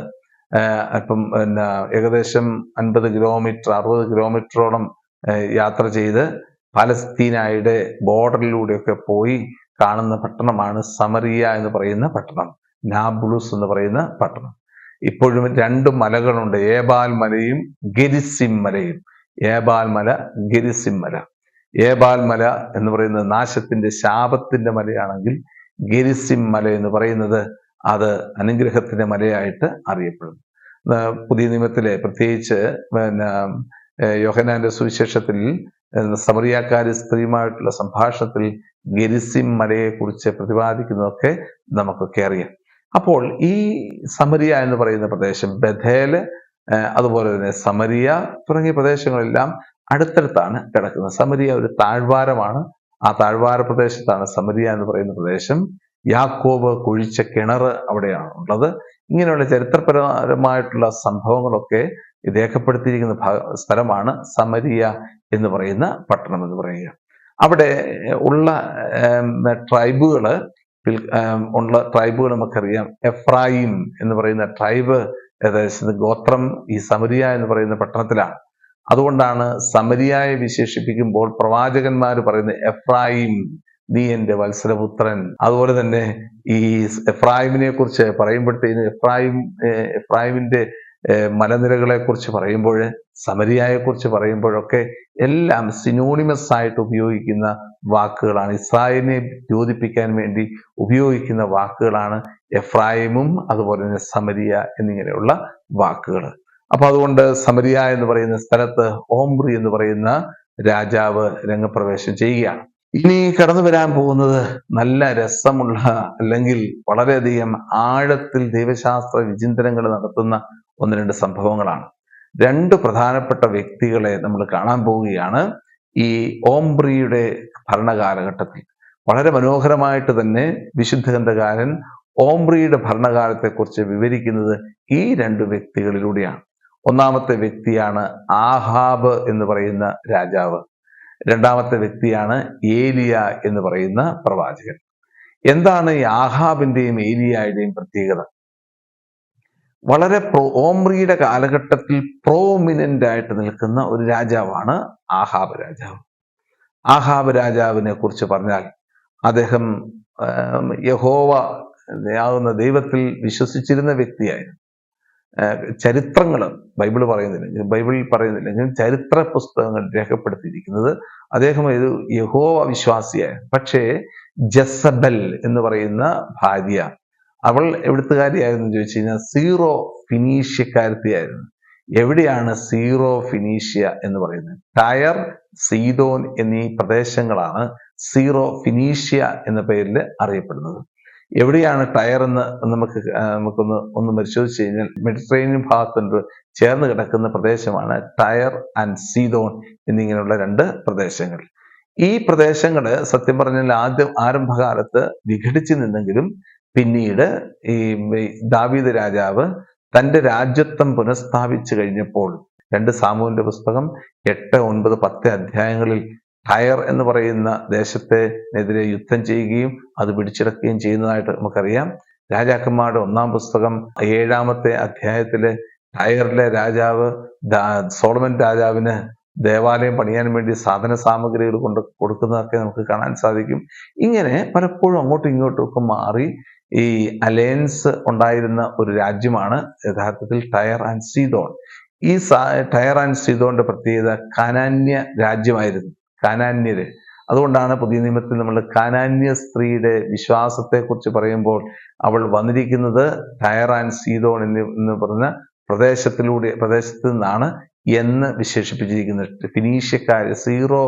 ഏകദേശം 50 കിലോമീറ്റർ 60 കിലോമീറ്ററോളം യാത്ര ചെയ്ത് പലസ്തീനയുടെ ബോർഡറിലൂടെയൊക്കെ പോയി കാണുന്ന പട്ടണമാണ് സമരിയ എന്ന് പറയുന്ന പട്ടണം, നാബ്ലുസ് എന്ന് പറയുന്ന പട്ടണം. ഇപ്പോഴും 2 മലകളുണ്ട്, ഏബാൽ മലയും ഗെരിസിം മലയും. ഏബാൽ മല, ഗെരിസിം മല. ഏബാൽ മല എന്ന് പറയുന്നത് നാശത്തിന്റെ, ശാപത്തിന്റെ മലയാണെങ്കിൽ ഗെരിസിം മല എന്ന് പറയുന്നത് അത് അനുഗ്രഹത്തിന്റെ മലയായിട്ട് അറിയപ്പെടുന്നു. പുതിയ നിയമത്തിലെ പ്രത്യേകിച്ച് യോഹന്നാന്റെ സുവിശേഷത്തിൽ സമറിയാക്കാരി സ്ത്രീയുമായിട്ടുള്ള സംഭാഷണത്തിൽ ഗെരിസിം മലയെ കുറിച്ച് പ്രതിപാദിക്കുന്നതൊക്കെ നമുക്കൊക്കെ അറിയാം. അപ്പോൾ ഈ സമരിയ എന്ന് പറയുന്ന പ്രദേശം, ബഥേല്, അതുപോലെ തന്നെ സമരിയ തുടങ്ങിയ പ്രദേശങ്ങളെല്ലാം അടുത്തടുത്താണ് കിടക്കുന്നത്. സമരിയ ഒരു താഴ്വാരമാണ്. ആ താഴ്വാര പ്രദേശത്താണ് സമരിയ എന്ന് പറയുന്ന പ്രദേശം. യാക്കോബ് കുഴിച്ച കിണർ അവിടെയാണ് ഉള്ളത്. ഇങ്ങനെയുള്ള ചരിത്രപരമായിട്ടുള്ള സംഭവങ്ങളൊക്കെ രേഖപ്പെടുത്തിയിരിക്കുന്ന സ്ഥലമാണ് സമരിയ എന്ന് പറയുന്ന പട്ടണം എന്ന് പറയുക. അവിടെ ഉള്ള ട്രൈബുകൾ നമുക്കറിയാം. എഫ്രായിം എന്ന് പറയുന്ന ട്രൈബ്, ഗോത്രം ഈ സമരിയ എന്ന് പറയുന്ന പട്ടണത്തിലാണ്. അതുകൊണ്ടാണ് സമരിയയെ വിശേഷിപ്പിക്കുമ്പോൾ പ്രവാചകന്മാർ പറയുന്നത് എഫ്രായിം, നീ എന്റെ വത്സലപുത്രൻ. അതുപോലെ തന്നെ ഈ എഫ്രായിമിനെ കുറിച്ച് പറയുമ്പോഴത്തേന് എഫ്രായിമിന്റെ മലനിരകളെ കുറിച്ച് പറയുമ്പോൾ, സമരിയയെ കുറിച്ച് പറയുമ്പോഴൊക്കെ എല്ലാം സിനോണിമസ് ആയിട്ട് ഉപയോഗിക്കുന്ന വാക്കുകളാണ്. ഇസ്രായേലിനെ യോജിപ്പിക്കാൻ വേണ്ടി ഉപയോഗിക്കുന്ന വാക്കുകളാണ് എഫ്രായിമും അതുപോലെ തന്നെ സമരിയ എന്നിങ്ങനെയുള്ള വാക്കുകൾ. അപ്പൊ അതുകൊണ്ട് സമരിയ എന്ന് പറയുന്ന സ്ഥലത്ത് ഓംബ്രി എന്ന് പറയുന്ന രാജാവ് രംഗപ്രവേശം ചെയ്യുകയാണ്. ഇനി കടന്നു വരാൻ പോകുന്നത് നല്ല രസമുള്ള, അല്ലെങ്കിൽ വളരെയധികം ആഴത്തിൽ ദൈവശാസ്ത്ര വിചിന്തനങ്ങൾ നടത്തുന്ന 1-2 സംഭവങ്ങളാണ്. 2 പ്രധാനപ്പെട്ട വ്യക്തികളെ നമ്മൾ കാണാൻ പോവുകയാണ് ഈ ഓംബ്രിയുടെ ഭരണകാലഘട്ടത്തിൽ. വളരെ മനോഹരമായിട്ട് തന്നെ വിശുദ്ധ ഗ്രന്ഥകാരൻ ഓംബ്രിയുടെ ഭരണകാലത്തെക്കുറിച്ച് വിവരിക്കുന്നത് ഈ 2 വ്യക്തികളിലൂടെയാണ്. ഒന്നാമത്തെ വ്യക്തിയാണ് ആഹാബ് എന്ന് പറയുന്ന രാജാവ്. രണ്ടാമത്തെ വ്യക്തിയാണ് ഏലിയ എന്ന് പറയുന്ന പ്രവാചകൻ. എന്താണ് ഈ ആഹാബിന്റെയും ഏലിയായുടെയും പ്രത്യേകത? വളരെ ഓംബ്രിയുടെ കാലഘട്ടത്തിൽ പ്രോമിനന്റ് ആയിട്ട് നിൽക്കുന്ന ഒരു രാജാവാണ് ആഹാബ് രാജാവ്. ആഹാബ് രാജാവിനെ കുറിച്ച് പറഞ്ഞാൽ അദ്ദേഹം യഹോവ ആകുന്ന ദൈവത്തിൽ വിശ്വസിച്ചിരുന്ന വ്യക്തിയായിരുന്നു. ചരിത്രങ്ങൾ ബൈബിളിൽ പറയുന്നില്ലെങ്കിലും ചരിത്ര പുസ്തകങ്ങൾ രേഖപ്പെടുത്തിയിരിക്കുന്നത് അദ്ദേഹം ഒരു യഹോവ വിശ്വാസിയായിരുന്നു. പക്ഷേ ജസബൽ എന്ന് പറയുന്ന ഭാര്യ, അവൾ എവിടുത്തുകാരിയായിരുന്നു ചോദിച്ചു കഴിഞ്ഞാൽ സീറോ ഫിനീഷ്യക്കാരത്തിയായിരുന്നു. എവിടെയാണ് സീറോ ഫിനീഷ്യ എന്ന് പറയുന്നത്? ടയർ, സീദോൻ എന്നീ പ്രദേശങ്ങളാണ് സീറോ ഫിനീഷ്യ എന്ന പേരിൽ അറിയപ്പെടുന്നത്. എവിടെയാണ് ടയർ എന്ന് നമുക്കൊന്ന് പരിശോധിച്ച് കഴിഞ്ഞാൽ മെഡിറ്ററേനിയൻ ഭാഗത്തുണ്ട് ചേർന്ന് കിടക്കുന്ന പ്രദേശമാണ് ടയർ ആൻഡ് സീദോൻ എന്നിങ്ങനെയുള്ള രണ്ട് പ്രദേശങ്ങൾ. ഈ പ്രദേശങ്ങള് സത്യം പറഞ്ഞാൽ ആരംഭകാലത്ത് വിഘടിച്ചു നിന്നെങ്കിലും പിന്നീട് ഈ ദാവീദ് രാജാവ് തന്റെ രാജ്യത്വം പുനഃസ്ഥാപിച്ചു കഴിഞ്ഞപ്പോൾ 2 സാമൂഹ്യന്റെ പുസ്തകം 8, 9, 10 അധ്യായങ്ങളിൽ ടയർ എന്ന് പറയുന്ന ദേശത്തിനെതിരെ യുദ്ധം ചെയ്യുകയും അത് പിടിച്ചെടുക്കുകയും ചെയ്യുന്നതായിട്ട് നമുക്കറിയാം. രാജാക്കന്മാരുടെ 1-ാം പുസ്തകം 7-ാമത്തെ അധ്യായത്തില് ടയറിലെ രാജാവ് സോളമൻ രാജാവിന് ദേവാലയം പണിയാൻ വേണ്ടി സാധന സാമഗ്രികൾ കൊടുക്കുന്നതൊക്കെ നമുക്ക് കാണാൻ സാധിക്കും. ഇങ്ങനെ പലപ്പോഴും അങ്ങോട്ടും ഇങ്ങോട്ടും ഒക്കെ മാറി ഈ അലയൻസ് ഉണ്ടായിരുന്ന ഒരു രാജ്യമാണ് യഥാർത്ഥത്തിൽ ടയർ ആൻഡ് സീദോൺ. ഈ ടയർ ആൻഡ് സീദോന്റെ പ്രത്യേകത കാനാന്യ രാജ്യമായിരുന്നു, കാനാന്യര്. അതുകൊണ്ടാണ് പുതിയ നിയമത്തിൽ നമ്മൾ കാനാന്യ സ്ത്രീയുടെ വിശ്വാസത്തെക്കുറിച്ച് പറയുമ്പോൾ അവൾ വന്നിരിക്കുന്നത് ടയർ ആൻഡ് സീദോൺ എന്ന് പറഞ്ഞ പ്രദേശത്ത് നിന്നാണ് എന്ന് വിശേഷിപ്പിച്ചിരിക്കുന്നത്. ഫിനീഷ്യക്കാരി, സീറോ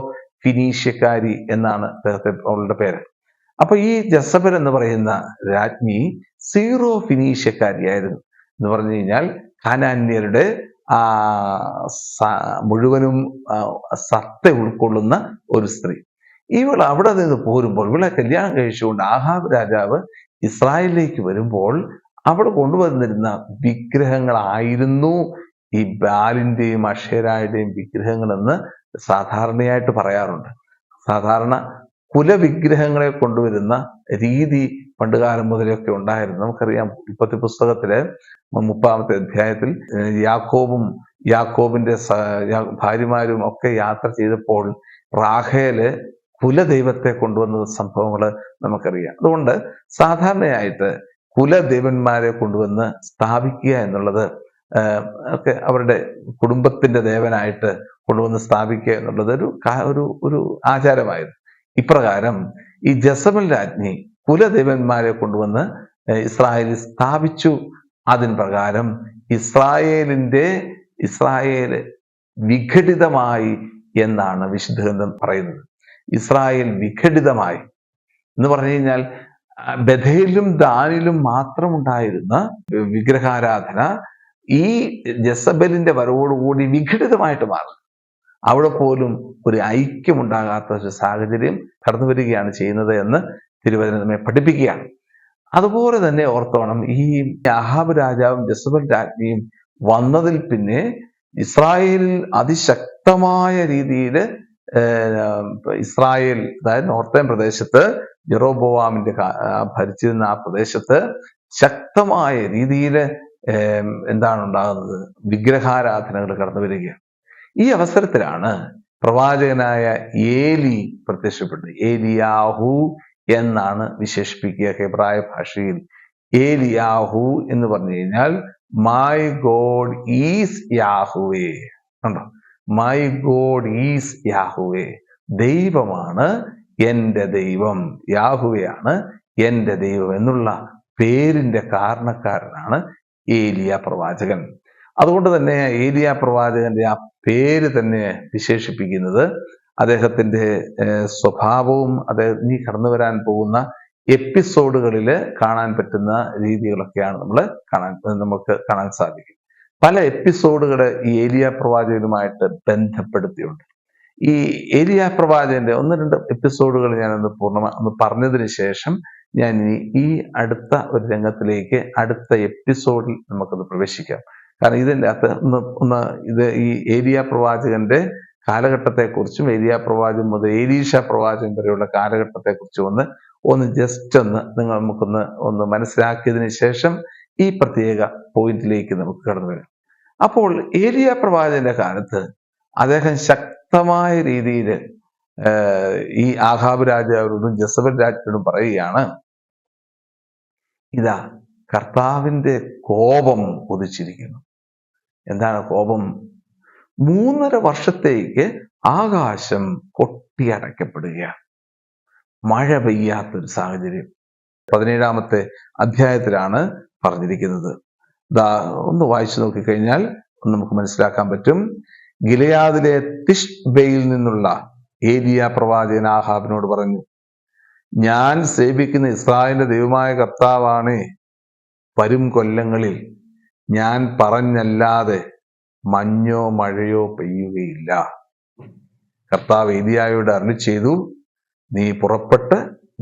ഫിനീഷ്യക്കാരി എന്നാണ് അവളുടെ പേര്. അപ്പൊ ഈ ജസബൽ എന്ന് പറയുന്ന രാജ്ഞി സീറോ ഫിനീഷ്യക്കാരിയായിരുന്നു എന്ന് പറഞ്ഞു കഴിഞ്ഞാൽ കാനാന്യരുടെ മുഴുവനും സത്ത ഉൾക്കൊള്ളുന്ന ഒരു സ്ത്രീ. ഇവൾ അവിടെ നിന്ന് പോരുമ്പോൾ, ഇവളെ കല്യാണം കഴിച്ചുകൊണ്ട് ആഹാബ് രാജാവ് ഇസ്രായേലിലേക്ക് വരുമ്പോൾ അവിടെ കൊണ്ടുവന്നിരുന്ന വിഗ്രഹങ്ങളായിരുന്നു ഈ ബാലിന്റെയും അക്ഷേരായുടെയും വിഗ്രഹങ്ങളെന്ന് സാധാരണയായിട്ട് പറയാറുണ്ട്. സാധാരണ കുലവിഗ്രഹങ്ങളെ കൊണ്ടുവരുന്ന രീതി പണ്ടുകാലം മുതലൊക്കെ ഉണ്ടായിരുന്നു. നമുക്കറിയാം, ഉൽപ്പത്തി പുസ്തകത്തിലെ 30-ാമത്തെ അധ്യായത്തിൽ യാക്കോബിന്റെ ഭാര്യമാരും ഒക്കെ യാത്ര ചെയ്തപ്പോൾ റാഹേല് കുലദൈവത്തെ കൊണ്ടുവന്ന സംഭവങ്ങൾ നമുക്കറിയാം. അതുകൊണ്ട് സാധാരണയായിട്ട് കുലദേവന്മാരെ കൊണ്ടുവന്ന് സ്ഥാപിക്കുക എന്നുള്ളത് ഒക്കെ അവരുടെ കുടുംബത്തിന്റെ ദേവനായിട്ട് കൊണ്ടുവന്ന് സ്ഥാപിക്കുക എന്നുള്ളത് ഒരു ആചാരമായിരുന്നു. ഇപ്രകാരം ഈ ജസബൽ രാജ്ഞി കുലദേവന്മാരെ കൊണ്ടുവന്ന് ഇസ്രായേലിൽ സ്ഥാപിച്ചു. അതിന് പ്രകാരം ഇസ്രായേല് വിഘടിതമായി എന്നാണ് വിശുദ്ധ ഗ്രന്ഥം പറയുന്നത്. ഇസ്രായേൽ വിഘടിതമായി എന്ന് പറഞ്ഞു കഴിഞ്ഞാൽ ബഥേലിലും ദാനിലും മാത്രമുണ്ടായിരുന്ന വിഗ്രഹാരാധന ഈ ജസബലിന്റെ വരവോടുകൂടി വിഘടിതമായിട്ട് മാറും. അവിടെ പോലും ഒരു ഐക്യമുണ്ടാകാത്ത ഒരു സാഹചര്യം കടന്നു വരികയാണ് ചെയ്യുന്നത് എന്ന് തിരുവചനം നമ്മെ പഠിപ്പിക്കുകയാണ്. അതുപോലെ തന്നെ ഓർത്തോണം, ഈ ആഹാബ് രാജാവും ജസബൽ രാജ്ഞിയും വന്നതിൽ പിന്നെ ഇസ്രായേലിൽ അതിശക്തമായ രീതിയിൽ ഇസ്രായേൽ, അതായത് നോർത്തേൺ പ്രദേശത്ത് ജെറോബോവാമിന്റെ ഭരിച്ചിരുന്ന ആ പ്രദേശത്ത് ശക്തമായ രീതിയിൽ എന്താണ് ഉണ്ടാകുന്നത്? വിഗ്രഹാരാധനകൾ കടന്നു വരികയാണ്. ഈ അവസരത്തിലാണ് പ്രവാചകനായ ഏലി പ്രത്യക്ഷപ്പെട്ടത്. ഏലിയാഹു എന്നാണ് വിശേഷിപ്പിക്കുക ഹെബ്രായ ഭാഷയിൽ. ഏലിയാഹു എന്ന് പറഞ്ഞു കഴിഞ്ഞാൽ മൈ ഗോഡ് ഈസ് യാഹുവേ. കണ്ടോ? My God is Yahweh. ദൈവമാണ് എന്റെ ദൈവം, യാഹുവയാണ് എന്റെ ദൈവം എന്നുള്ള പേരിന്റെ കാരണക്കാരനാണ് ഏലിയ പ്രവാചകൻ. അതുകൊണ്ട് തന്നെ ഏലിയ പ്രവാചകന്റെ ആ പേര് തന്നെ വിശേഷിപ്പിക്കുന്നത് അദ്ദേഹത്തിന്റെ സ്വഭാവവും ഇനി കടന്നു വരാൻ പോകുന്ന എപ്പിസോഡുകളിൽ കാണാൻ പറ്റുന്ന രീതികളൊക്കെയാണ് നമുക്ക് കാണാൻ സാധിക്കും. പല എപ്പിസോഡുകൾ ഈ ഏലിയ പ്രവാചകനുമായിട്ട് ബന്ധപ്പെടുത്തിയുണ്ട്. ഈ ഏലിയ പ്രവാചകന്റെ 1-2 എപ്പിസോഡുകൾ ഞാനൊന്ന് പറഞ്ഞതിന് ശേഷം ഞാൻ ഈ അടുത്ത ഒരു രംഗത്തിലേക്ക് അടുത്ത എപ്പിസോഡിൽ നമുക്കൊന്ന് പ്രവേശിക്കാം. കാരണം ഇതിൻ്റെ അകത്ത് ഈ ഏലിയ പ്രവാചകന്റെ കാലഘട്ടത്തെക്കുറിച്ചും ഏലിയ പ്രവാചകൻ മുതൽ ഏലീഷ പ്രവാചകൻ വരെയുള്ള കാലഘട്ടത്തെക്കുറിച്ചും നമുക്കൊന്ന് മനസ്സിലാക്കിയതിന് ശേഷം ഈ പ്രത്യേക പോയിന്റിലേക്ക് നമുക്ക് കടന്നു വരാം. അപ്പോൾ ഏലിയ പ്രവാചകന്റെ കാലത്ത് അദ്ദേഹം ശക്തമായ രീതിയിൽ ഈ ആഹാബ് രാജാവിനോടും ജസബൽ രാജ്ഞിയോടും പറയുകയാണ്, ഇതാ കർത്താവിന്റെ കോപം ഉദിച്ചിരിക്കുന്നു. എന്താണ് കോപം? 3.5 വർഷത്തേക്ക് ആകാശം കൊട്ടിയടയ്ക്കപ്പെടുകയാണ്. മഴ പെയ്യാത്തൊരു സാഹചര്യം. 17-ാമത്തെ അധ്യായത്തിലാണ് പറഞ്ഞിരിക്കുന്നത്. ഒന്ന് വായിച്ചു നോക്കിക്കഴിഞ്ഞാൽ നമുക്ക് മനസ്സിലാക്കാൻ പറ്റും. ഗിലെയാദിലെ തിഷ്ബയിൽ നിന്നുള്ള ഏലിയ പ്രവാചകൻ ആഹാബിനോട് പറഞ്ഞു, ഞാൻ സേവിക്കുന്ന ഇസ്രായേലിന്റെ ദൈവമായ കർത്താവാണ്, വരും കൊല്ലങ്ങളിൽ ഞാൻ പറഞ്ഞല്ലാതെ മഞ്ഞോ മഴയോ പെയ്യുകയില്ല. കർത്താവ് ഏലിയായോട് അരുളി ചെയ്തു, നീ പുറപ്പെട്ട്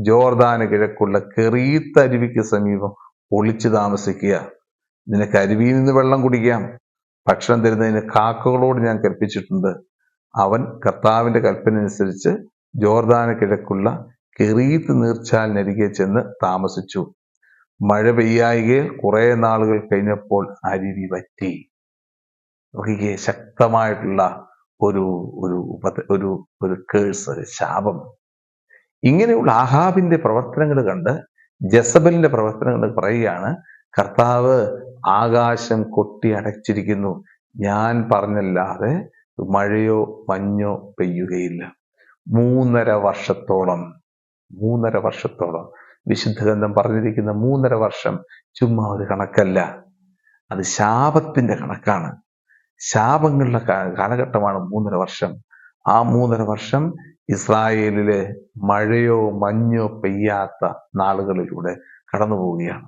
ജോർദാന് കിഴക്കുള്ള കെറീത്ത് അരുവിക്ക് സമീപം ഒളിച്ചു താമസിക്കുക. നിനക്ക് അരുവിയിൽ നിന്ന് വെള്ളം കുടിക്കാം. ഭക്ഷണം തരുന്നതിന് കാക്കകളോട് ഞാൻ കൽപ്പിച്ചിട്ടുണ്ട്. അവൻ കർത്താവിന്റെ കൽപ്പന അനുസരിച്ച് ജോർദാന് കിഴക്കുള്ള കെറീത്ത് നീർച്ചാലിനരികെ ചെന്ന് താമസിച്ചു. മഴ പെയ്യായികയിൽ കുറെ നാളുകൾ കഴിഞ്ഞപ്പോൾ അരുവി വറ്റി. നോക്കിക്കേ, ശക്തമായിട്ടുള്ള ഒരു ഒരു ഒരു ഒരു കേഴ്സ്, ശാപം. ഇങ്ങനെയുള്ള ആഹാബിന്റെ പ്രവർത്തനങ്ങൾ കണ്ട് ജസബലിന്റെ പ്രവർത്തനങ്ങൾ പറയുകയാണ്, കർത്താവ് ആകാശം കൊട്ടി അടച്ചിരിക്കുന്നു, ഞാൻ പറഞ്ഞല്ലാതെ മഴയോ മഞ്ഞോ പെയ്യുകയില്ല. 3.5 വർഷത്തോളം വിശുദ്ധ ഗ്രന്ഥം പറഞ്ഞിരിക്കുന്ന 3.5 വർഷം ചുമ്മാ ഒരു കണക്കല്ല, അത് ശാപത്തിന്റെ കണക്കാണ്. ശാപങ്ങളുടെ കാലഘട്ടമാണ് 3.5 വർഷം. ആ 3.5 വർഷം ഇസ്രായേലിലെ മഴയോ മഞ്ഞോ പെയ്യാത്ത നാളുകളിലൂടെ കടന്നു പോവുകയാണ്.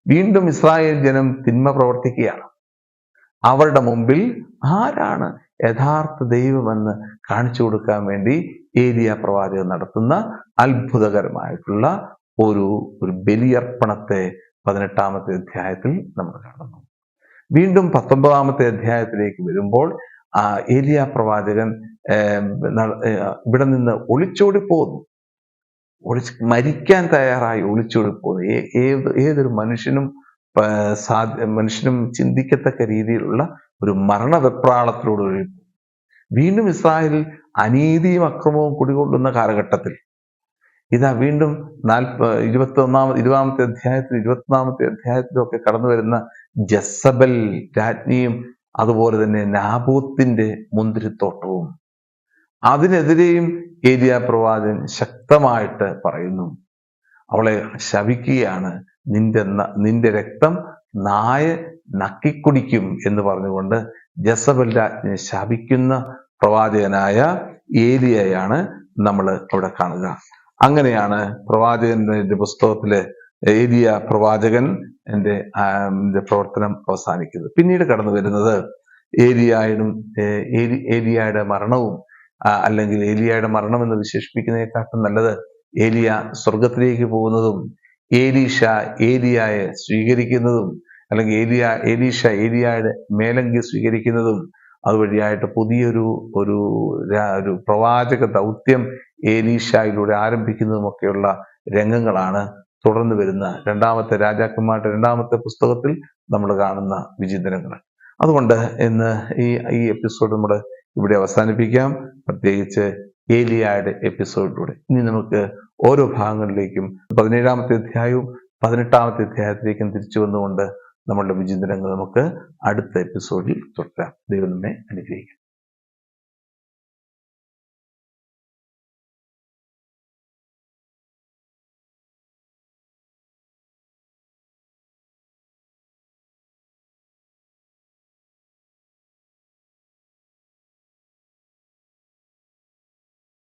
വീണ്ടും ഇസ്രായേൽ ജനം തിന്മ പ്രവർത്തിക്കുകയാണ്. അവരുടെ മുമ്പിൽ ആരാണ് യഥാർത്ഥ ദൈവമെന്ന് കാണിച്ചു കൊടുക്കാൻ വേണ്ടി ഏലിയ പ്രവാചകൻ നടത്തുന്ന അത്ഭുതകരമായിട്ടുള്ള ഒരു ബലിയർപ്പണത്തെ 18-ാമത്തെ അധ്യായത്തിൽ നമ്മൾ കാണുന്നു. വീണ്ടും 19-ാമത്തെ അധ്യായത്തിലേക്ക് വരുമ്പോൾ ഏലിയ പ്രവാചകൻ ഇവിടെ നിന്ന് ഒളിച്ചോടിപ്പോകുന്നു. മരിക്കാൻ തയ്യാറായി ഒളിച്ചോടിപ്പോകുന്നു. ഏതൊരു മനുഷ്യനും ചിന്തിക്കത്തക്ക രീതിയിലുള്ള ഒരു മരണവെപ്രാളത്തിലൂടെ വീണ്ടും ഇസ്രായേലിൽ അനീതിയും അക്രമവും കുടികൊള്ളുന്ന കാലഘട്ടത്തിൽ ഇതാ വീണ്ടും 20-ാമത്തെ അധ്യായത്തിൽ 21-ാമത്തെ അധ്യായത്തിലും ഒക്കെ കടന്നു വരുന്ന ജസബൽ രാജ്ഞിയും അതുപോലെ തന്നെ നാബോത്തിന്റെ മുന്തിരിത്തോട്ടവും, അതിനെതിരെയും ഏലിയ പ്രവാചകൻ ശക്തമായിട്ട് പറയുന്നു. അവളെ ശപിക്കുകയാണ്, നിന്റെ രക്തം നായ നക്കിക്കുടിക്കും എന്ന് പറഞ്ഞുകൊണ്ട് ജസബൽ രാജ്ഞിയെ ശപിക്കുന്ന പ്രവാചകനായ ഏലിയയാണ് നമ്മൾ അവിടെ കാണുക. അങ്ങനെയാണ് പ്രവാചകന്റെ പുസ്തകത്തിലെ ഏലിയ പ്രവാചകൻ എന്റെ പ്രവർത്തനം അവസാനിക്കുന്നത്. പിന്നീട് കടന്നു വരുന്നത് ഏലിയായുടെ മരണവും, അല്ലെങ്കിൽ ഏലിയായുടെ മരണം എന്ന് വിശേഷിപ്പിക്കുന്നതിനെക്കാട്ടും നല്ലത് ഏലിയ സ്വർഗത്തിലേക്ക് പോകുന്നതും ഏലിയായെ സ്വീകരിക്കുന്നതും, അല്ലെങ്കിൽ ഏലീഷ ഏലിയായുടെ മേലങ്കി സ്വീകരിക്കുന്നതും, അതുവഴിയായിട്ട് പുതിയൊരു ഒരു പ്രവാചക ദൗത്യം ഏലീഷയിലൂടെ ആരംഭിക്കുന്നതുമൊക്കെയുള്ള രംഗങ്ങളാണ് തുടർന്ന് വരുന്ന 2-ാമത്തെ രാജാക്കന്മാരുടെ 2-ാമത്തെ പുസ്തകത്തിൽ നമ്മൾ കാണുന്ന വിചിന്തനങ്ങൾ. അതുകൊണ്ട് ഇന്ന് ഈ എപ്പിസോഡ് നമ്മൾ ഇവിടെ അവസാനിപ്പിക്കാം. പ്രത്യേകിച്ച് ഏലിയായുടെ എപ്പിസോഡിലൂടെ ഇനി നമുക്ക് ഓരോ ഭാഗങ്ങളിലേക്കും 17-ാമത്തെ അധ്യായവും 18-ാമത്തെ അധ്യായത്തിലേക്കും തിരിച്ചു വന്നുകൊണ്ട് നമ്മളുടെ വിചിന്തനങ്ങൾ നമുക്ക് അടുത്ത എപ്പിസോഡിൽ തുടരാം. ദൈവം നമ്മെ അനുഗ്രഹിക്കും.